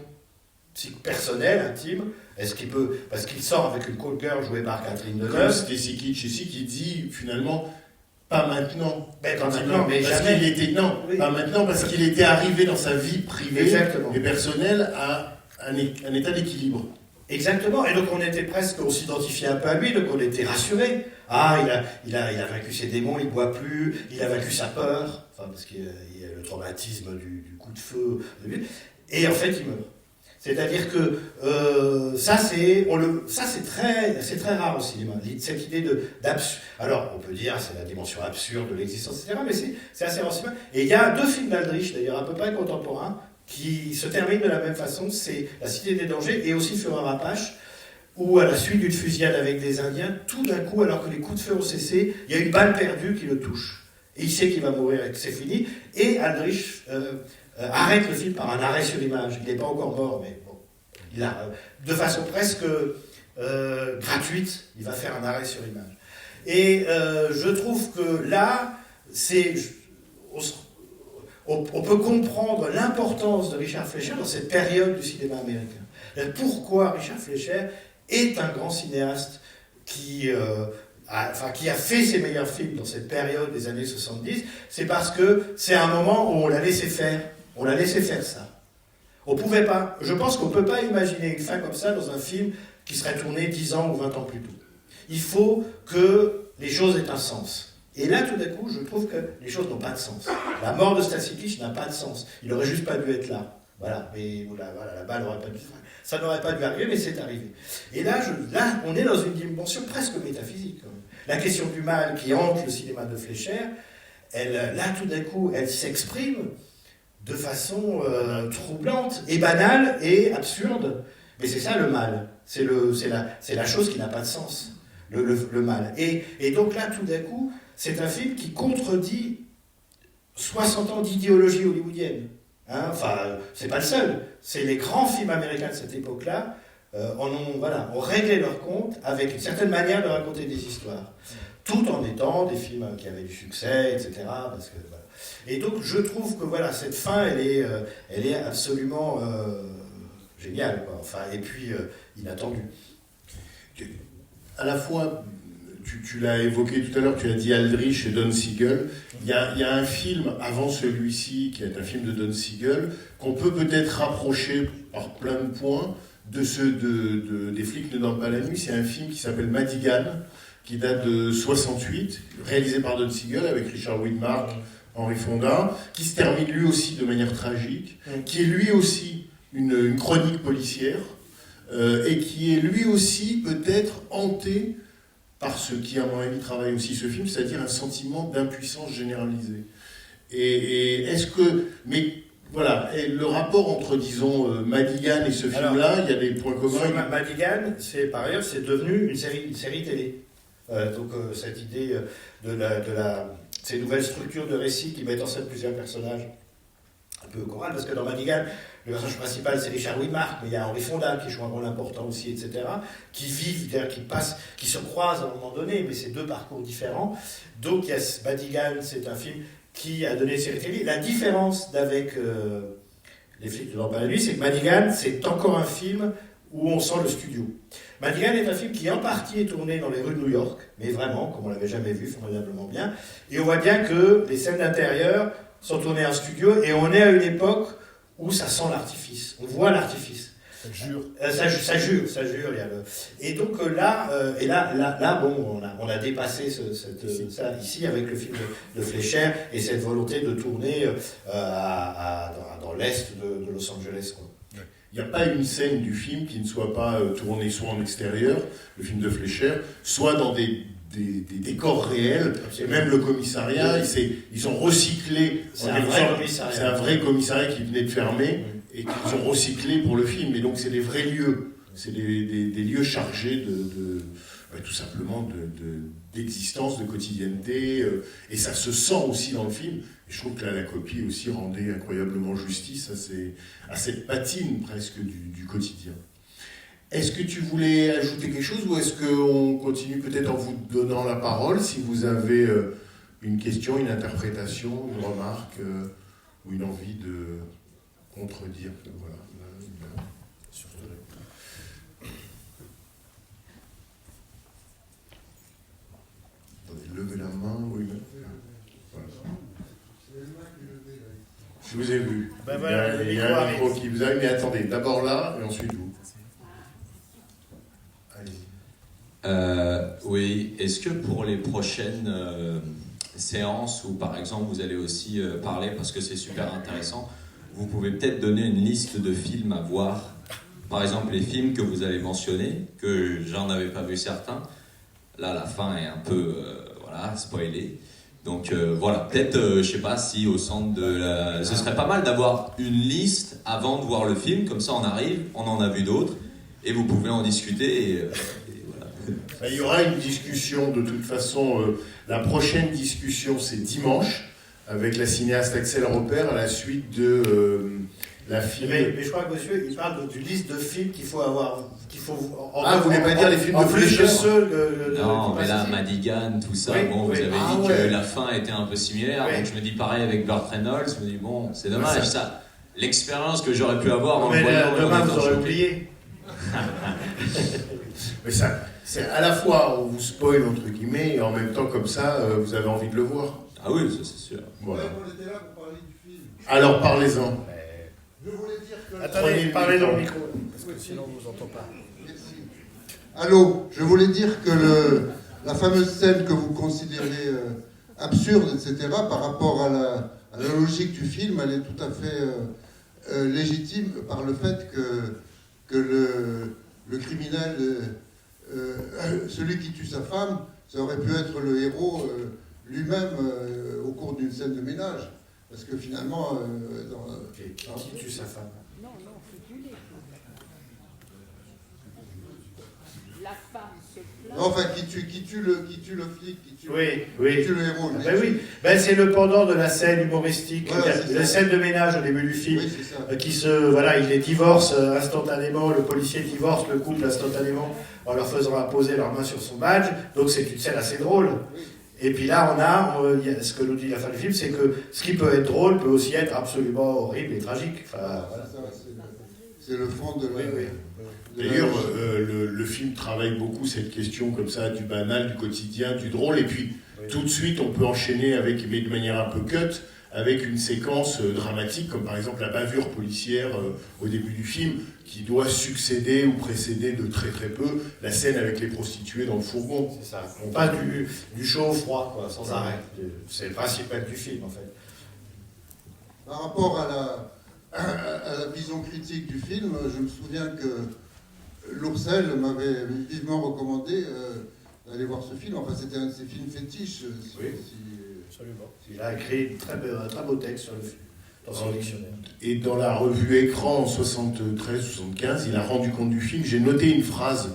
personnelles, intimes. Est-ce qu'il peut, parce qu'il sort avec une call girl jouée par Catherine Deneuve. Stacy Keach ici qui dit finalement pas maintenant. Mais pas maintenant, mais parce jamais. Pas maintenant parce qu'il était arrivé dans sa vie privée Exactement. et personnelle à un état d'équilibre. Exactement, et donc on s'identifiait un peu à lui, donc on était rassurés. Ah, il a vaincu ses démons, il ne boit plus, il a vaincu sa peur, enfin, parce qu'il y a le traumatisme du coup de feu, et en fait il meurt. C'est-à-dire que ça c'est très rare au cinéma, cette idée d'absurde. Alors on peut dire c'est la dimension absurde de l'existence, etc., mais c'est assez rare au cinéma. Et il y a 2 films d'Aldrich, d'ailleurs à peu près contemporains, qui se termine de la même façon, c'est La Cité des Dangers et aussi Fureur Apache, où à la suite d'une fusillade avec des Indiens, tout d'un coup, alors que les coups de feu ont cessé, il y a une balle perdue qui le touche. Et il sait qu'il va mourir et que c'est fini. Et Aldrich arrête le film par un arrêt sur image. Il n'est pas encore mort, mais bon, il a, de façon presque gratuite, il va faire un arrêt sur image. Et je trouve que là, on peut comprendre l'importance de Richard Fleischer dans cette période du cinéma américain. Pourquoi Richard Fleischer est un grand cinéaste qui a fait ses meilleurs films dans cette période des années 70, c'est parce que c'est un moment où on l'a laissé faire. On l'a laissé faire ça. On pouvait pas. Je pense qu'on ne peut pas imaginer une fin comme ça dans un film qui serait tourné 10 ans ou 20 ans plus tôt. Il faut que les choses aient un sens. Et là, tout d'un coup, je trouve que les choses n'ont pas de sens. La mort de Stacy Keach n'a pas de sens. Il n'aurait juste pas dû être là. Voilà, mais voilà, la balle n'aurait pas dû... Ça n'aurait pas dû arriver, mais c'est arrivé. Et là, on est dans une dimension presque métaphysique. Quand même. La question du mal qui hante le cinéma de Fleischer, là, tout d'un coup, elle s'exprime de façon troublante et banale et absurde. Mais c'est ça le mal. C'est la chose qui n'a pas de sens, le mal. Et donc là, tout d'un coup, c'est un film qui contredit 60 ans d'idéologie hollywoodienne. Hein, enfin, c'est pas le seul. C'est les grands films américains de cette époque-là ont réglé leur compte avec une certaine manière de raconter des histoires. Tout en étant des films qui avaient du succès, etc. Parce que, voilà. Et donc, je trouve que voilà, cette fin, elle est absolument géniale, quoi. Enfin, et puis, inattendue. À la fois... Tu l'as évoqué tout à l'heure, tu as dit Aldrich et Don Siegel. Il y a un film avant celui-ci, qui est un film de Don Siegel, qu'on peut peut-être rapprocher par plein de points de ceux des flics ne dorment pas la nuit. C'est un film qui s'appelle Madigan, qui date de 68, réalisé par Don Siegel avec Richard Widmark, Henry Fonda, qui se termine lui aussi de manière tragique, qui est lui aussi une chronique policière, et qui est lui aussi peut-être hanté par ce qui, à mon avis, travaille aussi ce film, c'est-à-dire un sentiment d'impuissance généralisée. Et est-ce que... Mais voilà, et le rapport entre, disons, Madigan et ce film-là, il y a des points communs. Madigan, par ailleurs, c'est devenu une série télé. Donc cette idée ces nouvelles structures de récits qui mettent en scène plusieurs personnages un peu chorales, parce que dans Madigan, le personnage principal c'est Richard Widmark, mais il y a Henry Fonda qui joue un rôle important aussi, etc., qui vivent, qui se croisent à un moment donné, mais c'est 2 parcours différents. Donc Madigan, c'est un film qui a donné une série télé. La différence d'avec Les flics ne dorment pas la nuit, c'est que Madigan, c'est encore un film où on sent le studio. Madigan est un film qui en partie est tourné dans les rues de New York, mais vraiment, comme on l'avait jamais vu, formidablement bien. Et on voit bien que les scènes d'intérieur sont tournées en studio, et on est à une époque où ça sent l'artifice. On voit l'artifice. Ça jure. Ça jure. Et donc là, bon, on a dépassé ça ici avec le film de Fleischer et cette volonté de tourner dans l'est de Los Angeles, quoi. Il n'y a pas une scène du film qui ne soit pas tournée soit en extérieur, le film de Fleischer, soit dans des décors réels. Et même le commissariat, ils ont recyclé. C'est un vrai commissariat qui venait de fermer et qu'ils ont recyclé pour le film. Et donc c'est des vrais lieux. C'est des lieux chargés tout simplement d'existence, de quotidienneté. Et ça se sent aussi dans le film. Et je trouve que là, la copie aussi rendait incroyablement justice à cette patine presque du quotidien. Est-ce que tu voulais ajouter quelque chose ou est-ce qu'on continue peut-être en vous donnant la parole si vous avez une question, une interprétation, une remarque ou une envie de contredire. Voilà. Levez la main, oui. Voilà. Je vous ai vu. Ben voilà, il y a un micro qui vous arrive, mais attendez, d'abord là et ensuite vous. Allez-y. Oui, est-ce que pour les prochaines séances où par exemple vous allez aussi parler, parce que c'est super intéressant, vous pouvez peut-être donner une liste de films à voir, par exemple les films que vous avez mentionnés, que j'en avais pas vu certains, là la fin est un peu spoilée. Donc voilà, peut-être, je sais pas si au centre de la... Ce serait pas mal d'avoir une liste avant de voir le film, comme ça on arrive, on en a vu d'autres, et vous pouvez en discuter, et voilà. Il y aura une discussion, de toute façon, la prochaine discussion c'est dimanche, avec la cinéaste Axel Repère, à la suite de la film... Mais je crois que monsieur, il parle d'une liste de films qu'il faut avoir... vous voulez pas dire les films de Fleischer? Non, mais là, Madigan, tout ça, oui, bon, oui. vous avez dit que la fin était un peu similaire, Oui. donc je me dis pareil avec Burt Reynolds, je me dis bon, c'est dommage, ça. ça. L'expérience que j'aurais pu avoir en Mais voyant... demain, en vous étant aurez choqué. oublié. Mais ça, c'est à la fois on vous spoil entre guillemets, et en même temps comme ça, vous avez envie de le voir. Ah oui, ça c'est sûr. Voilà. On était là pour parler du film. Alors parlez-en. Je voulais dire que... Attendez, parlez dans le micro, parce que sinon on ne vous entend pas. Merci. Allô, je voulais dire que la fameuse scène que vous considérez absurde, etc., par rapport à la logique du film, elle est tout à fait légitime par le fait que le criminel, celui qui tue sa femme, ça aurait pu être le héros lui-même au cours d'une scène de ménage. Parce que finalement... Qui tue sa femme? Non, c'est du lait. La femme se plaint. Non, enfin, qui tue le flic, qui tue le héros. Ben oui, ben c'est le pendant de la scène humoristique, Ouais, la scène de ménage au début du film, Oui, c'est ça. il les divorce instantanément, le policier divorce le couple instantanément en leur faisant imposer leurs mains sur son badge, donc c'est une scène assez drôle. Et puis là, ce que nous dit la fin du film, c'est que ce qui peut être drôle peut aussi être absolument horrible et tragique. Enfin, voilà. C'est le fond de la... D'ailleurs, le film travaille beaucoup cette question comme ça, du banal, du quotidien, du drôle, et puis tout de suite on peut enchaîner mais de manière un peu cut, avec une séquence dramatique, comme par exemple la bavure policière au début du film, qui doit succéder ou précéder de très très peu la scène avec les prostituées dans le fourgon. C'est ça. On passe du chaud au froid, quoi, sans arrêt. C'est le principal du film, en fait. Par rapport à la vision critique du film, je me souviens que Lourcel m'avait vivement recommandé d'aller voir ce film. Enfin, c'était un de ses films fétiches. Oui. Absolument. Il a écrit un très beau texte sur le film, dans son dictionnaire. Et dans la revue Écran en 73-75, il a rendu compte du film. J'ai noté une phrase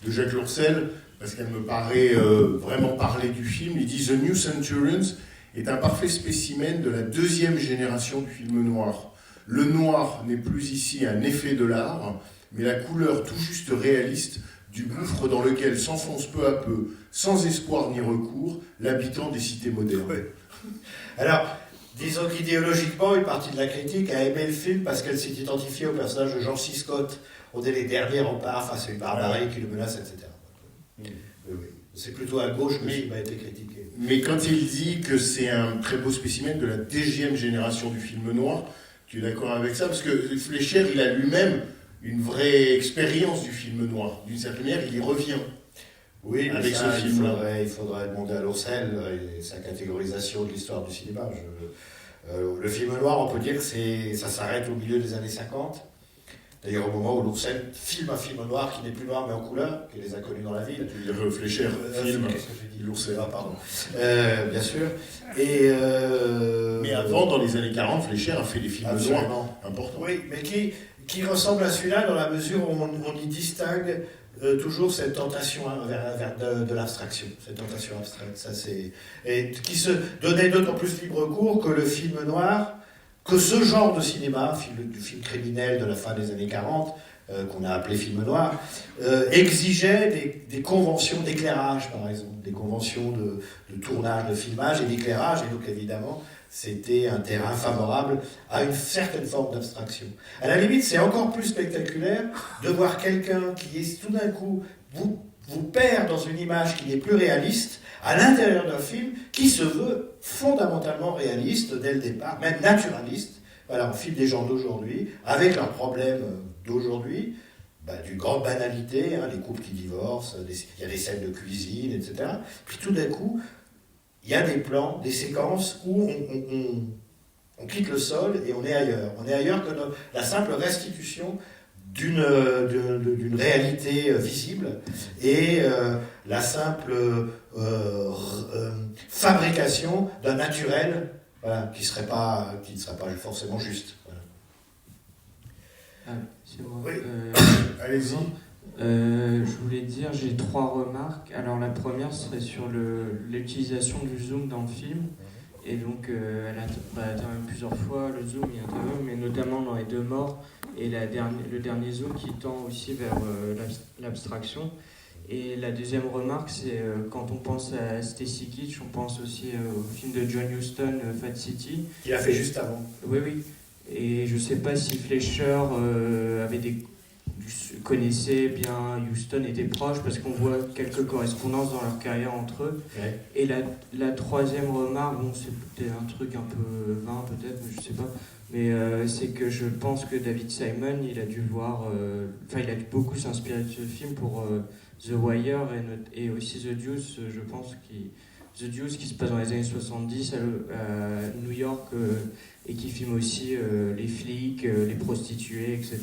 de Jacques Lourcel, parce qu'elle me paraît vraiment parler du film. Il dit « The New Centurions est un parfait spécimen de la deuxième génération du film noir. Le noir n'est plus ici un effet de l'art, mais la couleur tout juste réaliste du gouffre dans lequel s'enfonce peu à peu, sans espoir ni recours, l'habitant des cités modernes. » Alors, disons qu'idéologiquement, une partie de la critique a aimé le film parce qu'elle s'est identifiée au personnage de Jean C. Scott. On est les derniers remparts face à une barbarie qui le menace, etc. Oui. C'est plutôt à gauche que le film a été critiqué. Mais quand il dit que c'est un très beau spécimen de la deuxième génération du film noir, tu es d'accord avec ça? Parce que Fleischer, il a lui-même une vraie expérience du film noir. D'une certaine manière, il y revient. Oui, avec ça, ce film-là. Il faudrait demander à Lourcel et sa catégorisation de l'histoire du cinéma. Le film noir, on peut dire que ça s'arrête au milieu des années 50. D'ailleurs, au moment où Lourcel filme un film noir qui n'est plus noir mais en couleur, qui les a connus dans la ville. Tu veux dire Fleischer, film, qu'est-ce que j'ai dit? Lourcel. Ah, pardon. Bien sûr. Mais avant, dans les années 40, Fleischer a fait des films noirs importants. Oui, mais qui ressemble à celui-là dans la mesure où on y distingue toujours cette tentation vers de l'abstraction, cette tentation abstraite. Ça, et qui se donnait d'autant plus libre cours que le film noir, que ce genre de cinéma, du film criminel de la fin des années 40, qu'on a appelé film noir, exigeait des conventions d'éclairage, par exemple, des conventions de tournage, de filmage et d'éclairage, et donc évidemment, c'était un terrain favorable à une certaine forme d'abstraction. À la limite, c'est encore plus spectaculaire de voir quelqu'un qui est tout d'un coup vous perd dans une image qui n'est plus réaliste, à l'intérieur d'un film qui se veut fondamentalement réaliste dès le départ, même naturaliste. Voilà, on filme des gens d'aujourd'hui, avec leurs problèmes d'aujourd'hui, d'une grande banalité, les couples qui divorcent, il y a des scènes de cuisine, etc. Puis tout d'un coup, il y a des plans, des séquences où on quitte le sol et on est ailleurs. On est ailleurs que la simple restitution d'une réalité visible et la simple fabrication d'un naturel qui ne serait pas forcément juste. Voilà. C'est moi. Oui. Allez-y. Je voulais dire, j'ai 3 remarques. Alors la première serait sur l'utilisation du zoom dans le film. Et donc elle intervient plusieurs fois, le zoom y intervient, mais notamment dans Les Deux Morts et le dernier zoom qui tend aussi vers l'abstraction. Et la deuxième remarque, c'est quand on pense à Stacy Keach, on pense aussi au film de John Huston, Fat City. Il a fait juste avant. Oui. Et je ne sais pas si Fleischer connaissait bien Huston, était proche, parce qu'on voit quelques correspondances dans leur carrière entre eux. Ouais. Et la troisième remarque, c'est peut-être un truc un peu vain peut-être, mais je sais pas, mais c'est que je pense que David Simon, il a dû beaucoup s'inspirer de ce film pour The Wire et aussi The Deuce, je pense, The Deuce qui se passe dans les années 70 à New York et qui filme aussi les flics, les prostituées, etc.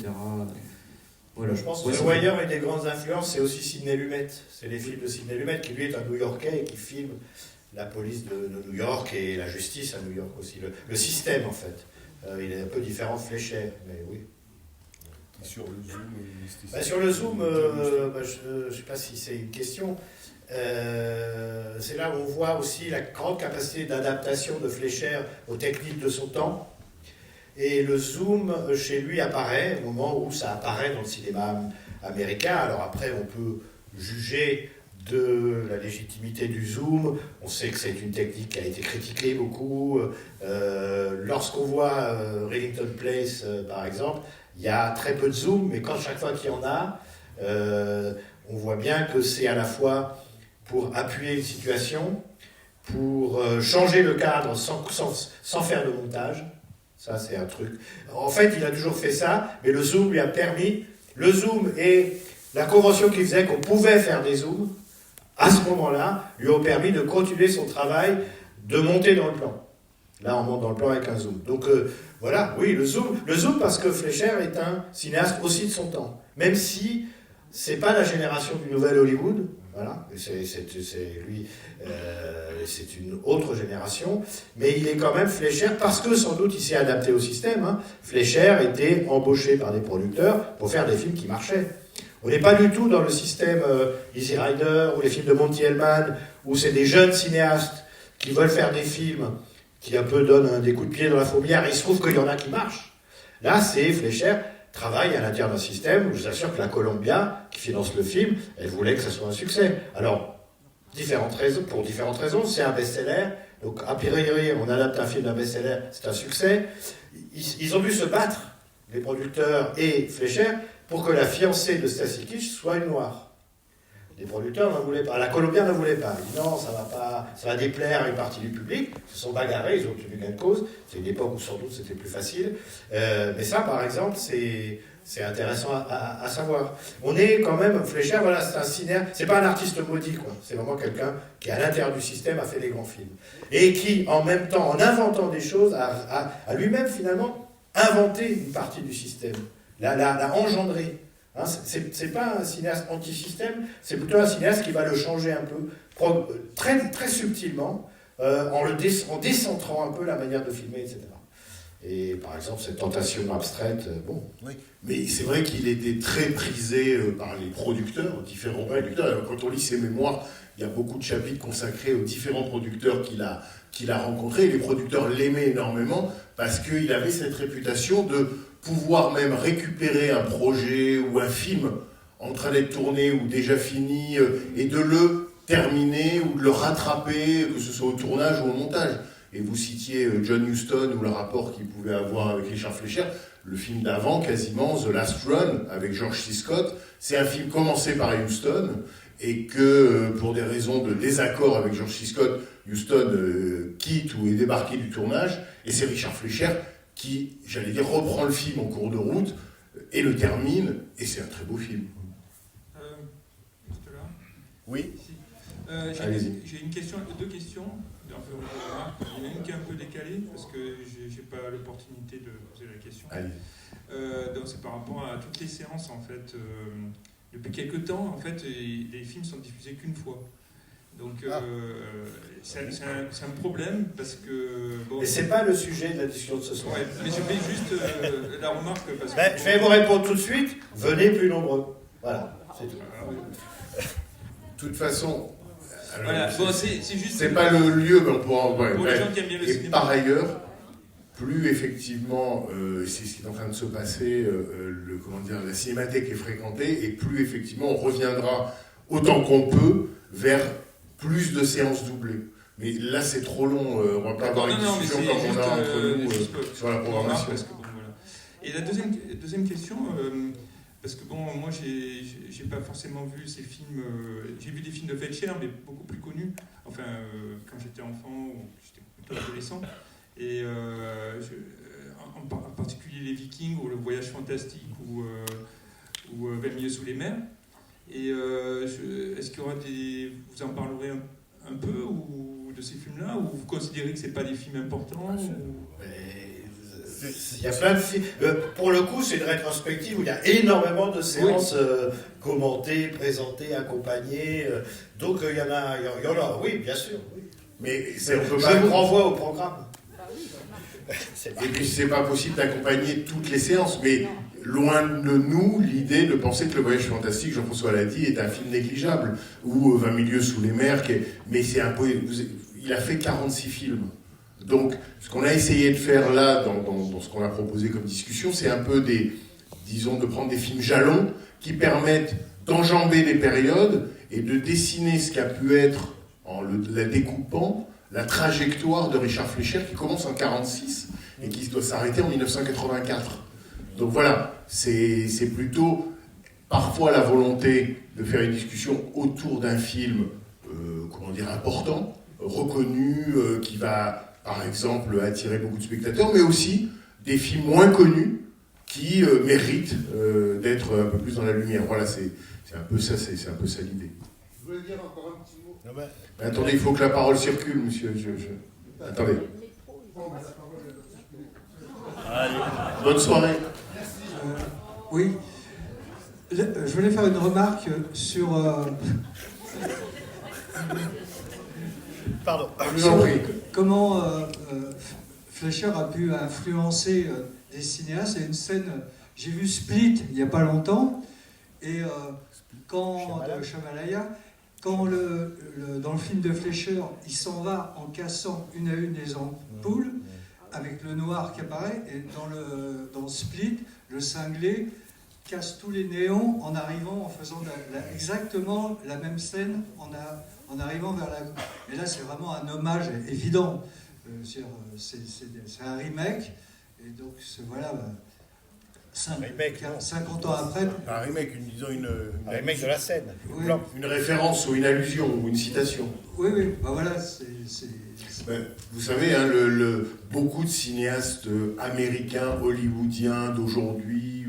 Voilà. Je pense que The Wire, une des grandes influences, c'est aussi Sidney Lumet. C'est les films de Sidney Lumet, qui lui est un New-Yorkais et qui filme la police de New York et la justice à New York aussi. Le système, en fait. Il est un peu différent de Fleischer, mais oui. Sur le zoom, Sur le zoom, je ne sais pas si c'est une question. C'est là où on voit aussi la grande capacité d'adaptation de Fleischer aux techniques de son temps. Et le zoom, chez lui, apparaît au moment où ça apparaît dans le cinéma américain. Alors après, on peut juger de la légitimité du zoom. On sait que c'est une technique qui a été critiquée beaucoup. Lorsqu'on voit Rillington Place, par exemple, il y a très peu de zoom, mais chaque fois qu'il y en a, on voit bien que c'est à la fois pour appuyer une situation, pour changer le cadre sans faire de montage. Ça, c'est un truc. En fait, il a toujours fait ça, mais le zoom lui a permis. Le zoom et la convention qui faisait qu'on pouvait faire des zooms, à ce moment-là, lui ont permis de continuer son travail, de monter dans le plan. Là, on monte dans le plan avec un zoom. Donc, voilà, oui, le zoom parce que Fleischer est un cinéaste aussi de son temps. Même si c'est pas la génération du nouvel Hollywood, voilà, c'est une autre génération, mais il est quand même Fleischer, parce que sans doute il s'est adapté au système. Fleischer était embauché par des producteurs pour faire des films qui marchaient. On n'est pas du tout dans le système Easy Rider ou les films de Monty Hellman, où c'est des jeunes cinéastes qui veulent faire des films qui un peu donnent des coups de pied dans la fourmilière, et il se trouve qu'il y en a qui marchent. Là, c'est Fleischer travaille à l'intérieur d'un système où je vous assure que la Columbia, qui finance le film, elle voulait que ça soit un succès. Alors, pour différentes raisons, c'est un best-seller. Donc, a priori, on adapte un film d'un best-seller, c'est un succès. Ils ont dû se battre, les producteurs et Fleischer, pour que la fiancée de Stacy Keach soit une noire. Les producteurs n'en voulaient pas. La Columbia n'en voulait pas. Ils disent non, ça va déplaire à une partie du public. Ils se sont bagarrés, ils ont obtenu gain de cause. C'est une époque où sans doute c'était plus facile. Mais ça, par exemple, c'est intéressant à savoir. On est quand même, Fleischer, voilà, c'est un cinéaste, c'est pas un artiste maudit, quoi. C'est vraiment quelqu'un qui, à l'intérieur du système, a fait des grands films. Et qui, en même temps, en inventant des choses, a lui-même, finalement, inventé une partie du système. L'a engendré. C'est pas un cinéaste anti-système, c'est plutôt un cinéaste qui va le changer un peu, très, très subtilement, en décentrant un peu la manière de filmer, etc. Et par exemple, cette tentation abstraite, bon. Oui, mais c'est vrai qu'il était très prisé par les producteurs, différents producteurs. Quand on lit ses mémoires, il y a beaucoup de chapitres consacrés aux différents producteurs qu'il a rencontrés. Et les producteurs l'aimaient énormément parce qu'il avait cette réputation de pouvoir même récupérer un projet ou un film en train d'être tourné ou déjà fini et de le terminer ou de le rattraper, que ce soit au tournage ou au montage. Et vous citiez John Huston ou le rapport qu'il pouvait avoir avec Richard Fleischer. Le film d'avant, quasiment, The Last Run, avec George C. Scott, c'est un film commencé par Huston et que, pour des raisons de désaccord avec George C. Scott, Huston quitte ou est débarqué du tournage, et c'est Richard Fleischer qui, j'allais dire, reprend le film en cours de route et le termine, et c'est un très beau film. Juste là. Oui. J'ai une question, deux questions. Il y en a une qui est un peu décalée parce que j'ai pas l'opportunité de poser la question. Donc c'est par rapport à toutes les séances en fait. Depuis quelques temps, en fait, les films sont diffusés qu'une fois. Donc c'est un problème parce que. Bon, mais c'est pas le sujet de la discussion de ce soir. Ouais, mais je fais juste la remarque parce que. Je vais vous répondre tout de suite. Venez plus nombreux. Voilà, c'est tout. De toute façon. Alors, voilà, bon, c'est juste. C'est pas le lieu, mais on pourra. Ouais, pour les gens qui aiment bien le et cinéma. par ailleurs, plus effectivement, c'est ce qui est en train de se passer, la cinémathèque est fréquentée, et plus effectivement on reviendra autant qu'on peut vers plus de séances doublées. Mais là c'est trop long, on va pas avoir une discussion comme on a entre nous sur la programmation. Parce que, bon, voilà. Et la deuxième question. Parce que bon, moi j'ai pas forcément vu ces films. J'ai vu des films de Fleischer, mais beaucoup plus connus. Enfin, quand j'étais enfant ou j'étais plutôt adolescent. Et en particulier les Vikings ou le Voyage fantastique ou 20 milieux sous les mers. Et est-ce qu'il y aura vous en parlerez un peu ou de ces films-là, ou vous considérez que c'est pas des films importants Il y a plein de films. Pour le coup, c'est une rétrospective où il y a énormément de séances commentées, présentées, accompagnées. Donc il y en a, oui, bien sûr. Oui. Mais je vous renvoie au programme. Et puis c'est pas possible d'accompagner toutes les séances, mais loin de nous l'idée de penser que Le Voyage fantastique, Jean-François l'a dit, est un film négligeable, ou 20 milieux sous les mers, mais c'est un peu. Il a fait 46 films. Donc, ce qu'on a essayé de faire là, dans ce qu'on a proposé comme discussion, c'est un peu de prendre des films jalons qui permettent d'enjamber des périodes et de dessiner ce qu'a pu être, en la découpant, la trajectoire de Richard Fleischer qui commence en 1946 et qui doit s'arrêter en 1984. Donc voilà, c'est plutôt parfois la volonté de faire une discussion autour d'un film, important, reconnu, qui va, par exemple, attirer beaucoup de spectateurs, mais aussi des films moins connus qui méritent d'être un peu plus dans la lumière. Voilà, c'est un peu ça, c'est un peu ça l'idée. Je voulais dire encore un petit mot. Mais attendez, il faut que la parole circule, monsieur. Attendez. Bonne soirée. Oui. Je voulais faire une remarque sur... Pardon. Je vous en prie. Comment Fleischer a pu influencer des cinéastes. Il y a une scène, j'ai vu Split il n'y a pas longtemps, et quand Shamalaya, quand dans le film de Fleischer, il s'en va en cassant une à une les ampoules, avec le noir qui apparaît, et dans Split, le cinglé casse tous les néons en arrivant, en faisant exactement la même scène en arrivant vers la... Et là, c'est vraiment un hommage évident. C'est un remake, et donc voilà, 50 ans après... Un remake, Un remake de la scène. Oui, une référence ou une allusion ou une citation. oui, bah voilà, Vous savez, hein, beaucoup de cinéastes américains, hollywoodiens d'aujourd'hui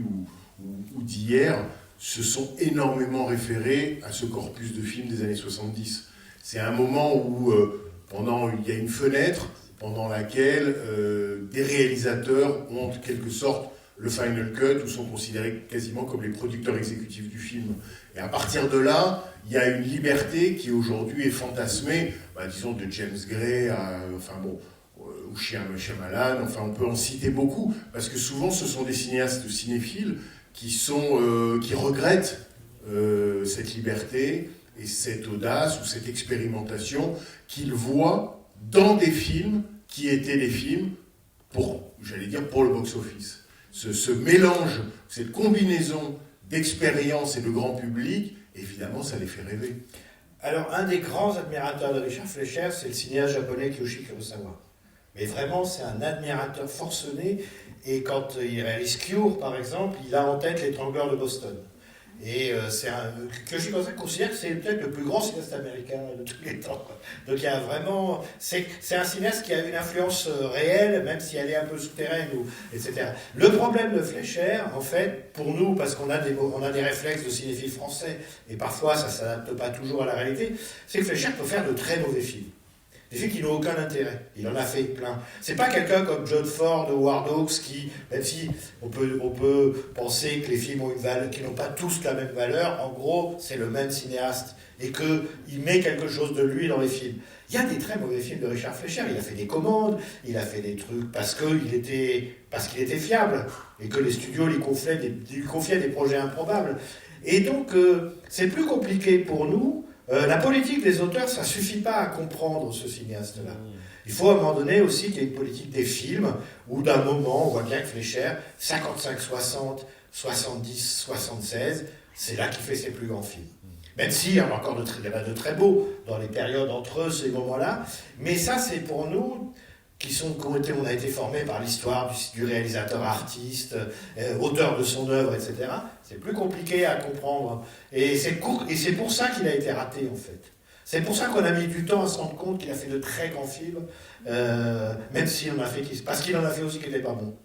ou d'hier se sont énormément référés à ce corpus de films des années 70. C'est un moment où il y a une fenêtre pendant laquelle des réalisateurs ont en quelque sorte le final cut ou sont considérés quasiment comme les producteurs exécutifs du film. Et à partir de là, il y a une liberté qui aujourd'hui est fantasmée, disons de James Gray à... ou Shyamalan, enfin on peut en citer beaucoup, parce que souvent ce sont des cinéastes cinéphiles qui regrettent cette liberté et cette audace ou cette expérimentation qu'ils voient dans des films qui étaient des films pour le box-office. Ce mélange, cette combinaison d'expérience et de grand public, évidemment, ça les fait rêver. Alors, un des grands admirateurs de Richard Fleischer, c'est le cinéaste japonais Kiyoshi Kurosawa. Mais vraiment, c'est un admirateur forcené. Et quand il réalise Cure, par exemple, il a en tête L'étrangleur de Boston. Et Kiyoshi Kurosawa considère que c'est peut-être le plus grand cinéaste américain de tous les temps. Donc il y a vraiment... C'est un cinéaste qui a une influence réelle, même si elle est un peu souterraine, etc. Le problème de Fleischer, en fait, pour nous, parce qu'on a des réflexes de cinéphiles français, et parfois ça ne s'adapte pas toujours à la réalité, c'est que Fleischer peut faire de très mauvais films. Des films qui n'ont aucun intérêt. Il en a fait plein. C'est pas quelqu'un comme John Ford ou Howard Hawks qui, même si on peut penser que les films ont une valeur, qui n'ont pas tous la même valeur, en gros, c'est le même cinéaste et qu'il met quelque chose de lui dans les films. Il y a des très mauvais films de Richard Fleischer. Il a fait des commandes, il a fait des trucs parce qu'il était fiable et que les studios lui confiaient des projets improbables. Et donc, c'est plus compliqué pour nous. La politique des auteurs, ça ne suffit pas à comprendre ce cinéaste-là. Il faut à un moment donné aussi qu'il y ait une politique des films, où d'un moment, on voit bien que Fleischer, 55-60, 70-76, c'est là qu'il fait ses plus grands films. Même s'il y en a encore de très beaux dans les périodes entre ces moments-là. Mais ça, c'est pour nous, on a été formés par l'histoire du réalisateur artiste, auteur de son œuvre, etc. C'est plus compliqué à comprendre. Et c'est pour ça qu'il a été raté, en fait. C'est pour ça qu'on a mis du temps à se rendre compte qu'il a fait de très grands films, même s'il en a fait, parce qu'il en a fait aussi qui n'étaient pas bons.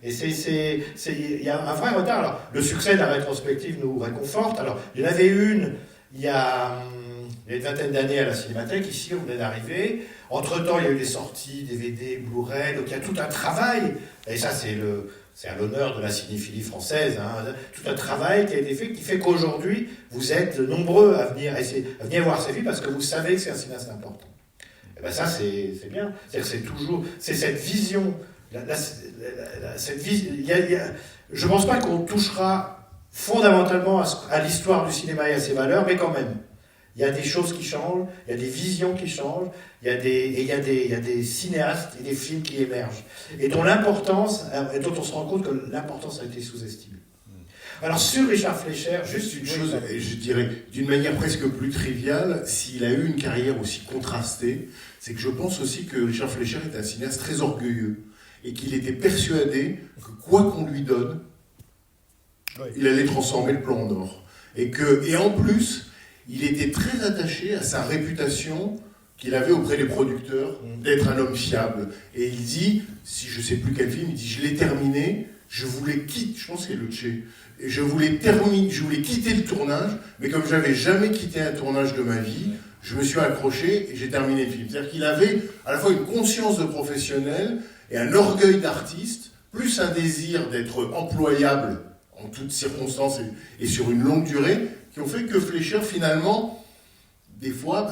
Et il y a un vrai retard. Alors, le succès de la rétrospective nous réconforte. Alors, il y en avait une, il y a une vingtaine d'années à la Cinémathèque, ici, on venait d'arriver. Entre-temps, il y a eu des sorties, DVD, Blu-ray, donc il y a tout un travail, et ça c'est à l'honneur de la cinéphilie française, hein, tout un travail qui a été fait, qui fait qu'aujourd'hui, vous êtes nombreux à venir voir ces films parce que vous savez que c'est un cinéaste important. Et bien ça, c'est bien. C'est cette vision, je ne pense pas qu'on touchera fondamentalement à l'histoire du cinéma et à ses valeurs, mais quand même. Il y a des choses qui changent, il y a des visions qui changent, il y a des cinéastes et des films qui émergent. Et dont on se rend compte que l'importance a été sous-estimée. Alors sur Richard Fleischer, juste une chose, je dirais d'une manière presque plus triviale, s'il a eu une carrière aussi contrastée, c'est que je pense aussi que Richard Fleischer est un cinéaste très orgueilleux et qu'il était persuadé que quoi qu'on lui donne, il allait transformer le plan en or. Et en plus, il était très attaché à sa réputation qu'il avait auprès des producteurs, d'être un homme fiable. Et il dit, si je ne sais plus quel film, il dit, je l'ai terminé, je voulais quitter, je pense que c'est le Tché, et je voulais quitter le tournage, mais comme je n'avais jamais quitté un tournage de ma vie, je me suis accroché et j'ai terminé le film. C'est-à-dire qu'il avait à la fois une conscience de professionnel et un orgueil d'artiste, plus un désir d'être employable en toutes circonstances et sur une longue durée, qui ont fait que Fleischer, finalement, des fois,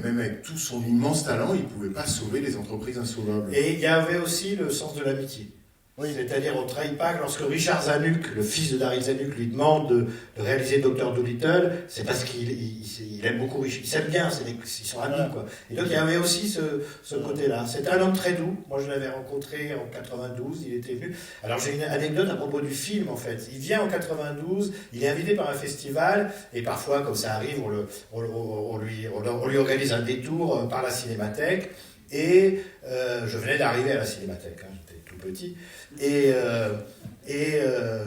même avec tout son immense talent, il ne pouvait pas sauver les entreprises insauvables. Et il y avait aussi le sens de l'amitié. Oui. C'est-à-dire, on ne trahit pas, lorsque Richard Zanuck, le fils de Daryl Zanuck, lui demande de réaliser Dr. Dolittle, c'est parce qu'il aime beaucoup Richard. Il s'aime bien, ils sont amis, quoi. Et donc, il y avait aussi ce côté-là. C'était un homme très doux. Moi, je l'avais rencontré en 92, il était venu. Alors, j'ai une anecdote à propos du film, en fait. Il vient en 92, il est invité par un festival, et parfois, comme ça arrive, on lui organise un détour par la Cinémathèque. Et je venais d'arriver à la Cinémathèque, hein, j'étais tout petit, et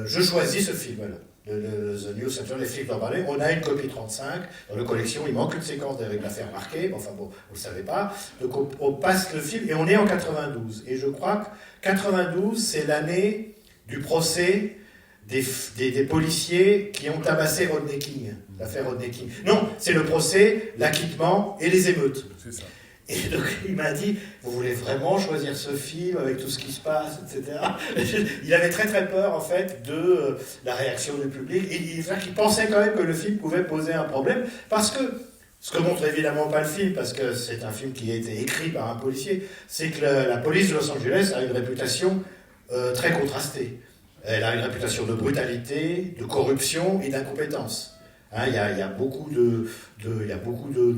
je choisis ce film-là, The New Century, les flics d'Embalé. On a une copie 35 dans la collection, il manque une séquence avec l'affaire marquée, mais enfin bon, vous ne le savez pas. Donc on passe le film, et on est en 92. Et je crois que 92, c'est l'année du procès des policiers qui ont tabassé Rodney King, l'affaire Rodney King. Non, c'est le procès, l'acquittement et les émeutes. C'est ça. Et donc il m'a dit, vous voulez vraiment choisir ce film avec tout ce qui se passe, etc. Il avait très très peur en fait de la réaction du public. Et il pensait quand même que le film pouvait poser un problème parce que Ce que montre évidemment pas le film, parce que c'est un film qui a été écrit par un policier, c'est que la police de Los Angeles a une réputation très contrastée. Elle a une réputation de brutalité, de corruption et d'incompétence. Hein, il y a beaucoup de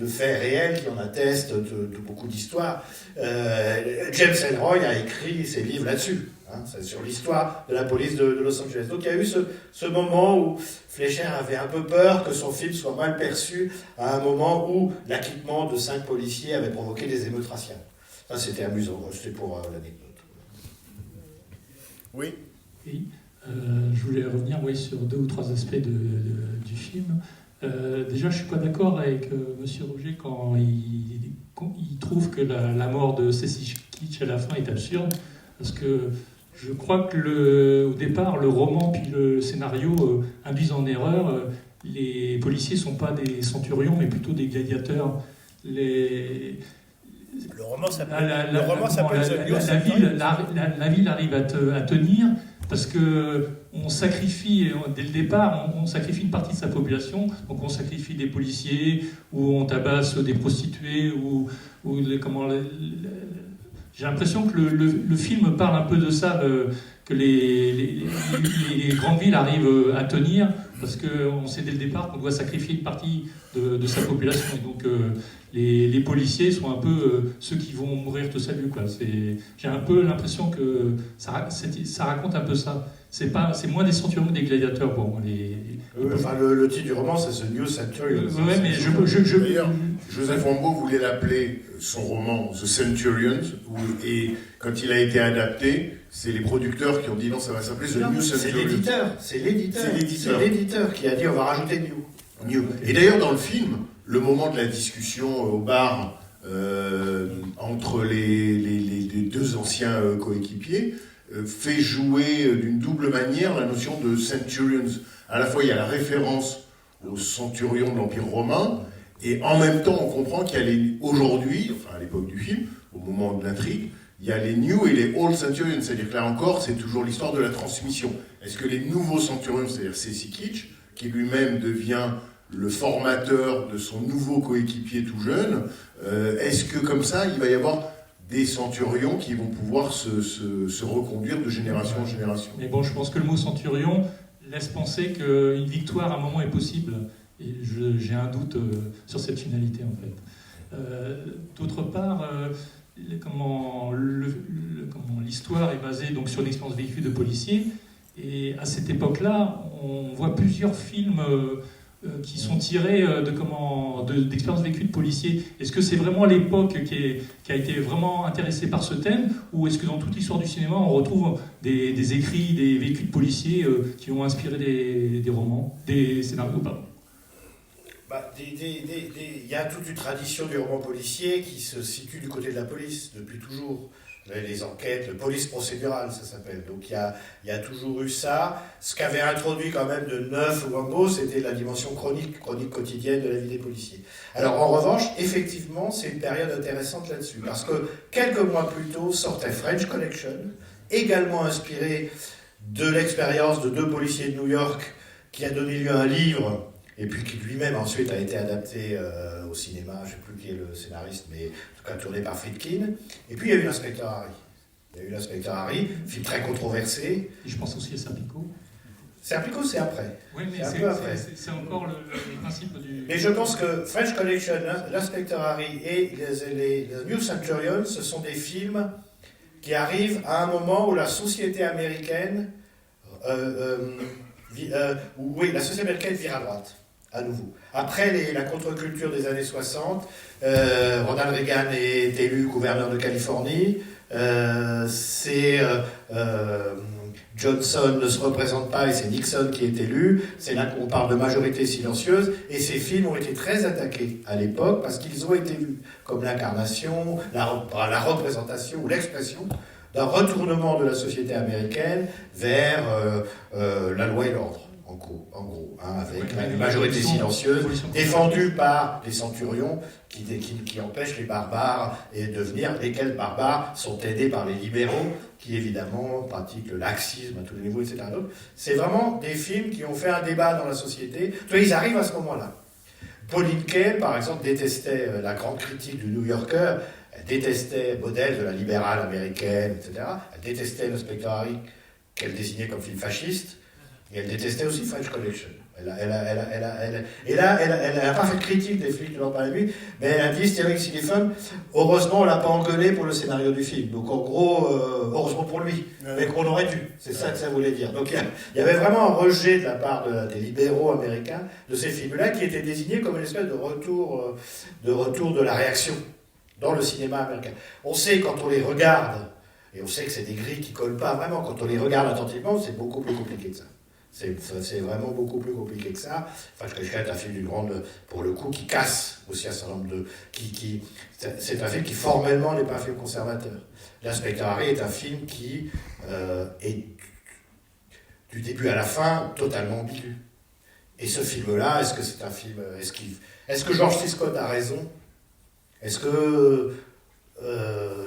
faits réels qui en attestent, de beaucoup d'histoires. James Ellroy a écrit ses livres là-dessus, hein, c'est sur l'histoire de la police de Los Angeles. Donc il y a eu ce moment où Fleischer avait un peu peur que son film soit mal perçu à un moment où l'acquittement de 5 policiers avait provoqué des émeutes raciales. Ça, c'était amusant, c'était pour l'anecdote. Oui. Oui, je voulais revenir sur 2 ou 3 aspects du film. Déjà, je ne suis pas d'accord avec Monsieur Roger quand il trouve que la mort de Cécile Kitsch à la fin est absurde, parce que je crois que au départ, le roman puis le scénario induisent en erreur. Les policiers ne sont pas des centurions, mais plutôt des gladiateurs. Le roman s'appelle The New Centurions. La ville arrive à tenir parce que on sacrifie dès le départ, on sacrifie une partie de sa population. Donc on sacrifie des policiers, ou on tabasse des prostituées, j'ai l'impression que le film parle un peu de ça, que les grandes villes arrivent à tenir parce qu'on sait dès le départ qu'on doit sacrifier une partie de sa population. Et donc les policiers sont un peu ceux qui vont mourir tout seuls, quoi. J'ai un peu l'impression que ça raconte un peu ça. C'est moins des centurions que des gladiateurs. Bon, le titre du roman, c'est The New Centurions. Ouais, mais D'ailleurs, Joseph Rambaud voulait l'appeler son roman The Centurions, et quand il a été adapté, c'est les producteurs qui ont dit non, ça va s'appeler The New Centurions. C'est l'éditeur qui a dit on va rajouter New. Et d'ailleurs, dans le film, le moment de la discussion au bar entre les 2 anciens coéquipiers fait jouer d'une double manière la notion de Centurions. À la fois, il y a la référence aux centurions de l'Empire romain, et en même temps, on comprend qu'il y a aujourd'hui, enfin à l'époque du film, au moment de l'intrigue, il y a les New et les Old Centurions. C'est-à-dire que là encore, c'est toujours l'histoire de la transmission. Est-ce que les nouveaux centurions, c'est-à-dire Cécile Kitsch, qui lui-même devient le formateur de son nouveau coéquipier tout jeune, est-ce que comme ça, il va y avoir des centurions qui vont pouvoir se reconduire de génération en génération? Mais bon, je pense que le mot centurion laisse penser qu'une victoire à un moment est possible. Et j'ai un doute sur cette finalité, en fait. D'autre part, l'histoire est basée donc, sur l'expérience vécue de policiers. Et à cette époque-là, on voit plusieurs films qui sont tirés d'expériences vécues de policiers. Est-ce que c'est vraiment l'époque qui a été vraiment intéressée par ce thème, ou est-ce que dans toute l'histoire du cinéma, on retrouve des écrits, des vécus de policiers qui ont inspiré des romans, des scénarios, pardon? Il y a toute une tradition du roman policier qui se situe du côté de la police depuis toujours. Les enquêtes, le police procédural, ça s'appelle. Donc il y a toujours eu ça. Ce qu'avait introduit quand même de neuf Rambaud, c'était la dimension chronique quotidienne de la vie des policiers. Alors en revanche, effectivement, c'est une période intéressante là-dessus, parce que quelques mois plus tôt sortait French Connection, également inspiré de l'expérience de 2 policiers de New York, qui a donné lieu à un livre, et puis qui lui-même ensuite a été adapté au cinéma, je ne sais plus qui est le scénariste, mais en tout cas tourné par Friedkin. Et puis il y a eu l'Inspecteur Harry. Film très controversé. Et je pense aussi à Serpico. Serpico, c'est après. Oui, mais c'est encore le principe du... Mais je pense que French Connection, l'Inspecteur Harry et les New Centurions, ce sont des films qui arrivent à un moment où la société américaine... la société américaine vire à droite, à nouveau. Après la contre-culture des années 60, Ronald Reagan est élu gouverneur de Californie, Johnson ne se représente pas et c'est Nixon qui est élu. C'est là qu'on parle de majorité silencieuse, et ces films ont été très attaqués à l'époque parce qu'ils ont été vus comme l'incarnation, la représentation ou l'expression d'un retournement de la société américaine vers la loi et l'ordre, en gros, avec une majorité silencieuse défendue par les centurions qui empêchent les barbares et de venir, lesquels barbares sont aidés par les libéraux qui évidemment pratiquent le laxisme à tous les niveaux, etc. Donc, c'est vraiment des films qui ont fait un débat dans la société. Ils arrivent à ce moment-là. Pauline Kael, par exemple, détestait la grande critique du New Yorker, elle détestait modèle de la libérale américaine, etc. Elle détestait l'inspecteur Harry, qu'elle désignait comme film fasciste, et elle détestait aussi French Connection. Elle n'a pas fait de critique des flics de l'ordre par la nuit, mais elle a dit, Sterling Silliphant, heureusement on l'a pas engueulé pour le scénario du film. Donc en gros, heureusement pour lui, mais qu'on aurait dû. C'est ça que ça voulait dire. Donc il y avait vraiment un rejet de la part des libéraux américains de ces films-là qui étaient désignés comme une espèce de retour de la réaction dans le cinéma américain. On sait quand on les regarde, et on sait que c'est des grilles qui collent pas vraiment, quand on les regarde attentivement, c'est beaucoup plus compliqué que ça. C'est vraiment beaucoup plus compliqué que ça. Enfin, je est un film d'une grande, pour le coup, qui casse aussi un certain nombre de... c'est un film qui, formellement, n'est pas un film conservateur. L'inspecteur Harry est un film qui est, du début à la fin, totalement ambigu. Et ce film-là, est-ce que c'est un film... Est-ce que George C. Scott a raison? Est-ce que...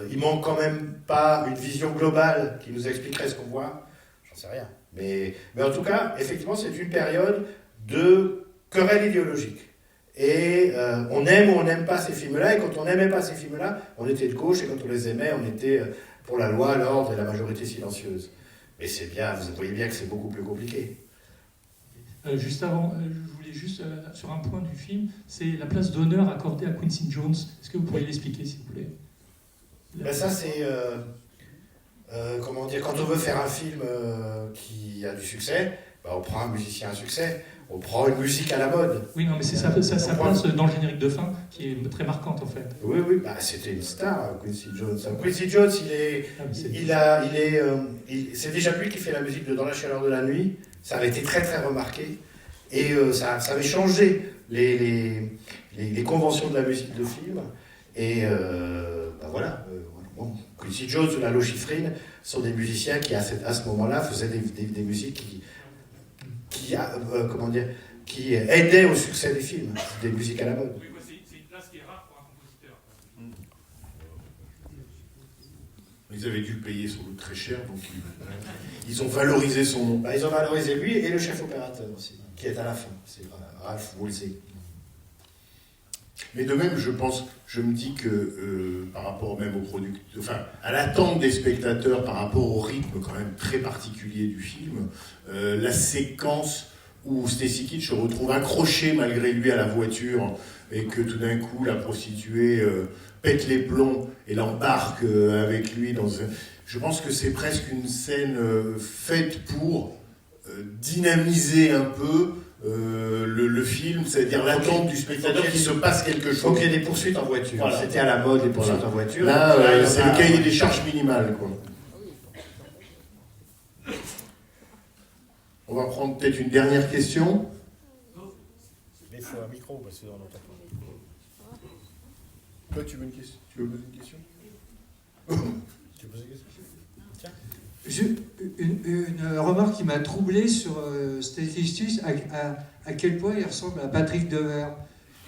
il manque quand même pas une vision globale qui nous expliquerait ce qu'on voit? J'en sais rien. Mais en tout cas, effectivement, c'est une période de querelle idéologique. Et on aime ou on n'aime pas ces films-là, et quand on n'aimait pas ces films-là, on était de gauche, et quand on les aimait, on était pour la loi, l'ordre et la majorité silencieuse. Mais c'est bien, vous voyez bien que c'est beaucoup plus compliqué. Juste avant, je voulais juste, sur un point du film, c'est la place d'honneur accordée à Quincy Jones. Est-ce que vous pourriez l'expliquer, s'il vous plaît? Ben ça, c'est... comment dire, quand on veut faire un film qui a du succès, ben on prend un musicien à succès, on prend une musique à la mode. Oui, non, mais c'est sa place dans le générique de fin qui est très marquante en fait. Oui, bah, c'était une star, Quincy Jones. Quincy Jones, c'est déjà lui qui fait la musique de Dans la chaleur de la nuit. Ça avait été très très remarqué et ça avait changé les conventions de la musique de film. Et ben voilà. Bon, Quincy Jones ou Lalo Schifrin sont des musiciens qui, à ce moment-là, faisaient des musiques qui aidaient au succès des films, des musiques à la mode. Oui, c'est une place qui est rare pour un compositeur. Ils avaient dû le payer sans doute très cher, donc ils ont valorisé son nom. Bah, ils ont valorisé lui et le chef opérateur aussi, qui est à la fin, c'est Ralph Woolsey. Mais de même, je me dis que par rapport même au à l'attente des spectateurs, par rapport au rythme quand même très particulier du film, la séquence où Stacy Keach se retrouve accroché malgré lui à la voiture et que tout d'un coup la prostituée pète les plombs et l'embarque avec lui je pense que c'est presque une scène faite pour dynamiser un peu le film, c'est-à-dire l'attente du spectateur qu'il se passe quelque chose. Il faut qu'il y ait des poursuites en voiture. Voilà. C'était à la mode, les poursuites en voiture. Là, c'est le cahier des charges minimales, quoi. On va prendre peut-être une dernière question. Mais il faut un micro parce qu'on n'entend pas. Toi, tu veux poser une question? Tu veux poser une question? Une remarque qui m'a troublé sur Stathis, à quel point il ressemble à Patrick Devers.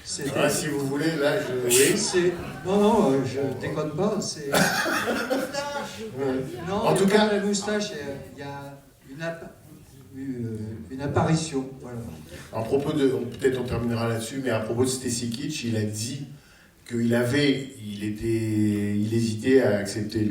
Si vous voulez, là, oui. Non, je déconne pas. Non, en tout cas, la moustache, il y a une apparition. Voilà. À propos peut-être on terminera là-dessus, mais à propos de Stacy Keach, il a dit qu'il hésitait à accepter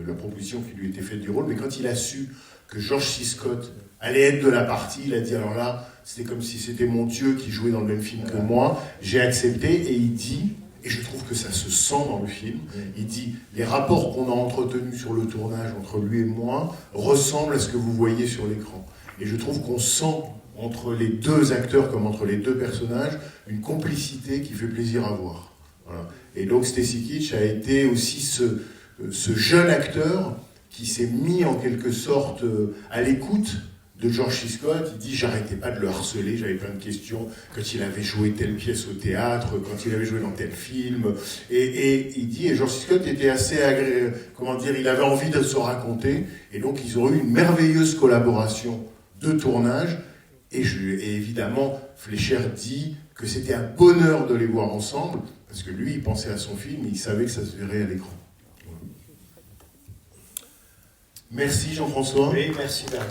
la proposition qui lui était faite du rôle, mais quand il a su que George C. Scott allait être de la partie, il a dit alors là, c'était comme si c'était mon Dieu qui jouait dans le même film que moi, j'ai accepté, et il dit, et je trouve que ça se sent dans le film, il dit, les rapports qu'on a entretenus sur le tournage entre lui et moi ressemblent à ce que vous voyez sur l'écran. Et je trouve qu'on sent entre les deux acteurs comme entre les deux personnages une complicité qui fait plaisir à voir. Voilà. Et donc Stacy Keach a été aussi ce jeune acteur qui s'est mis en quelque sorte à l'écoute de George C. Scott. Il dit j'arrêtais pas de le harceler, j'avais plein de questions quand il avait joué telle pièce au théâtre, quand il avait joué dans tel film, et il dit, et George C. Scott était assez il avait envie de se raconter, et donc ils ont eu une merveilleuse collaboration de tournage, et évidemment Fleischer dit que c'était un bonheur de les voir ensemble, parce que lui, il pensait à son film, et il savait que ça se verrait à l'écran. Merci Jean-François. Oui, merci Bernard.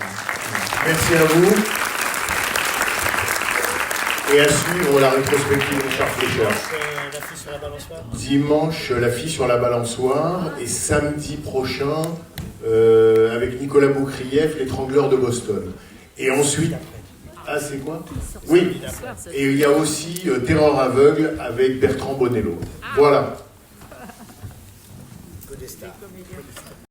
Merci à vous. Et à suivre la rétrospective de Richard Fleischer. La fille sur la balançoire. Dimanche, La fille sur la balançoire. Et samedi prochain, avec Nicolas Boukrieff, L'étrangleur de Boston. Et ensuite... Ah, c'est quoi? Oui. Et il y a aussi Terreur aveugle avec Bertrand Bonello. Voilà. Que des stars.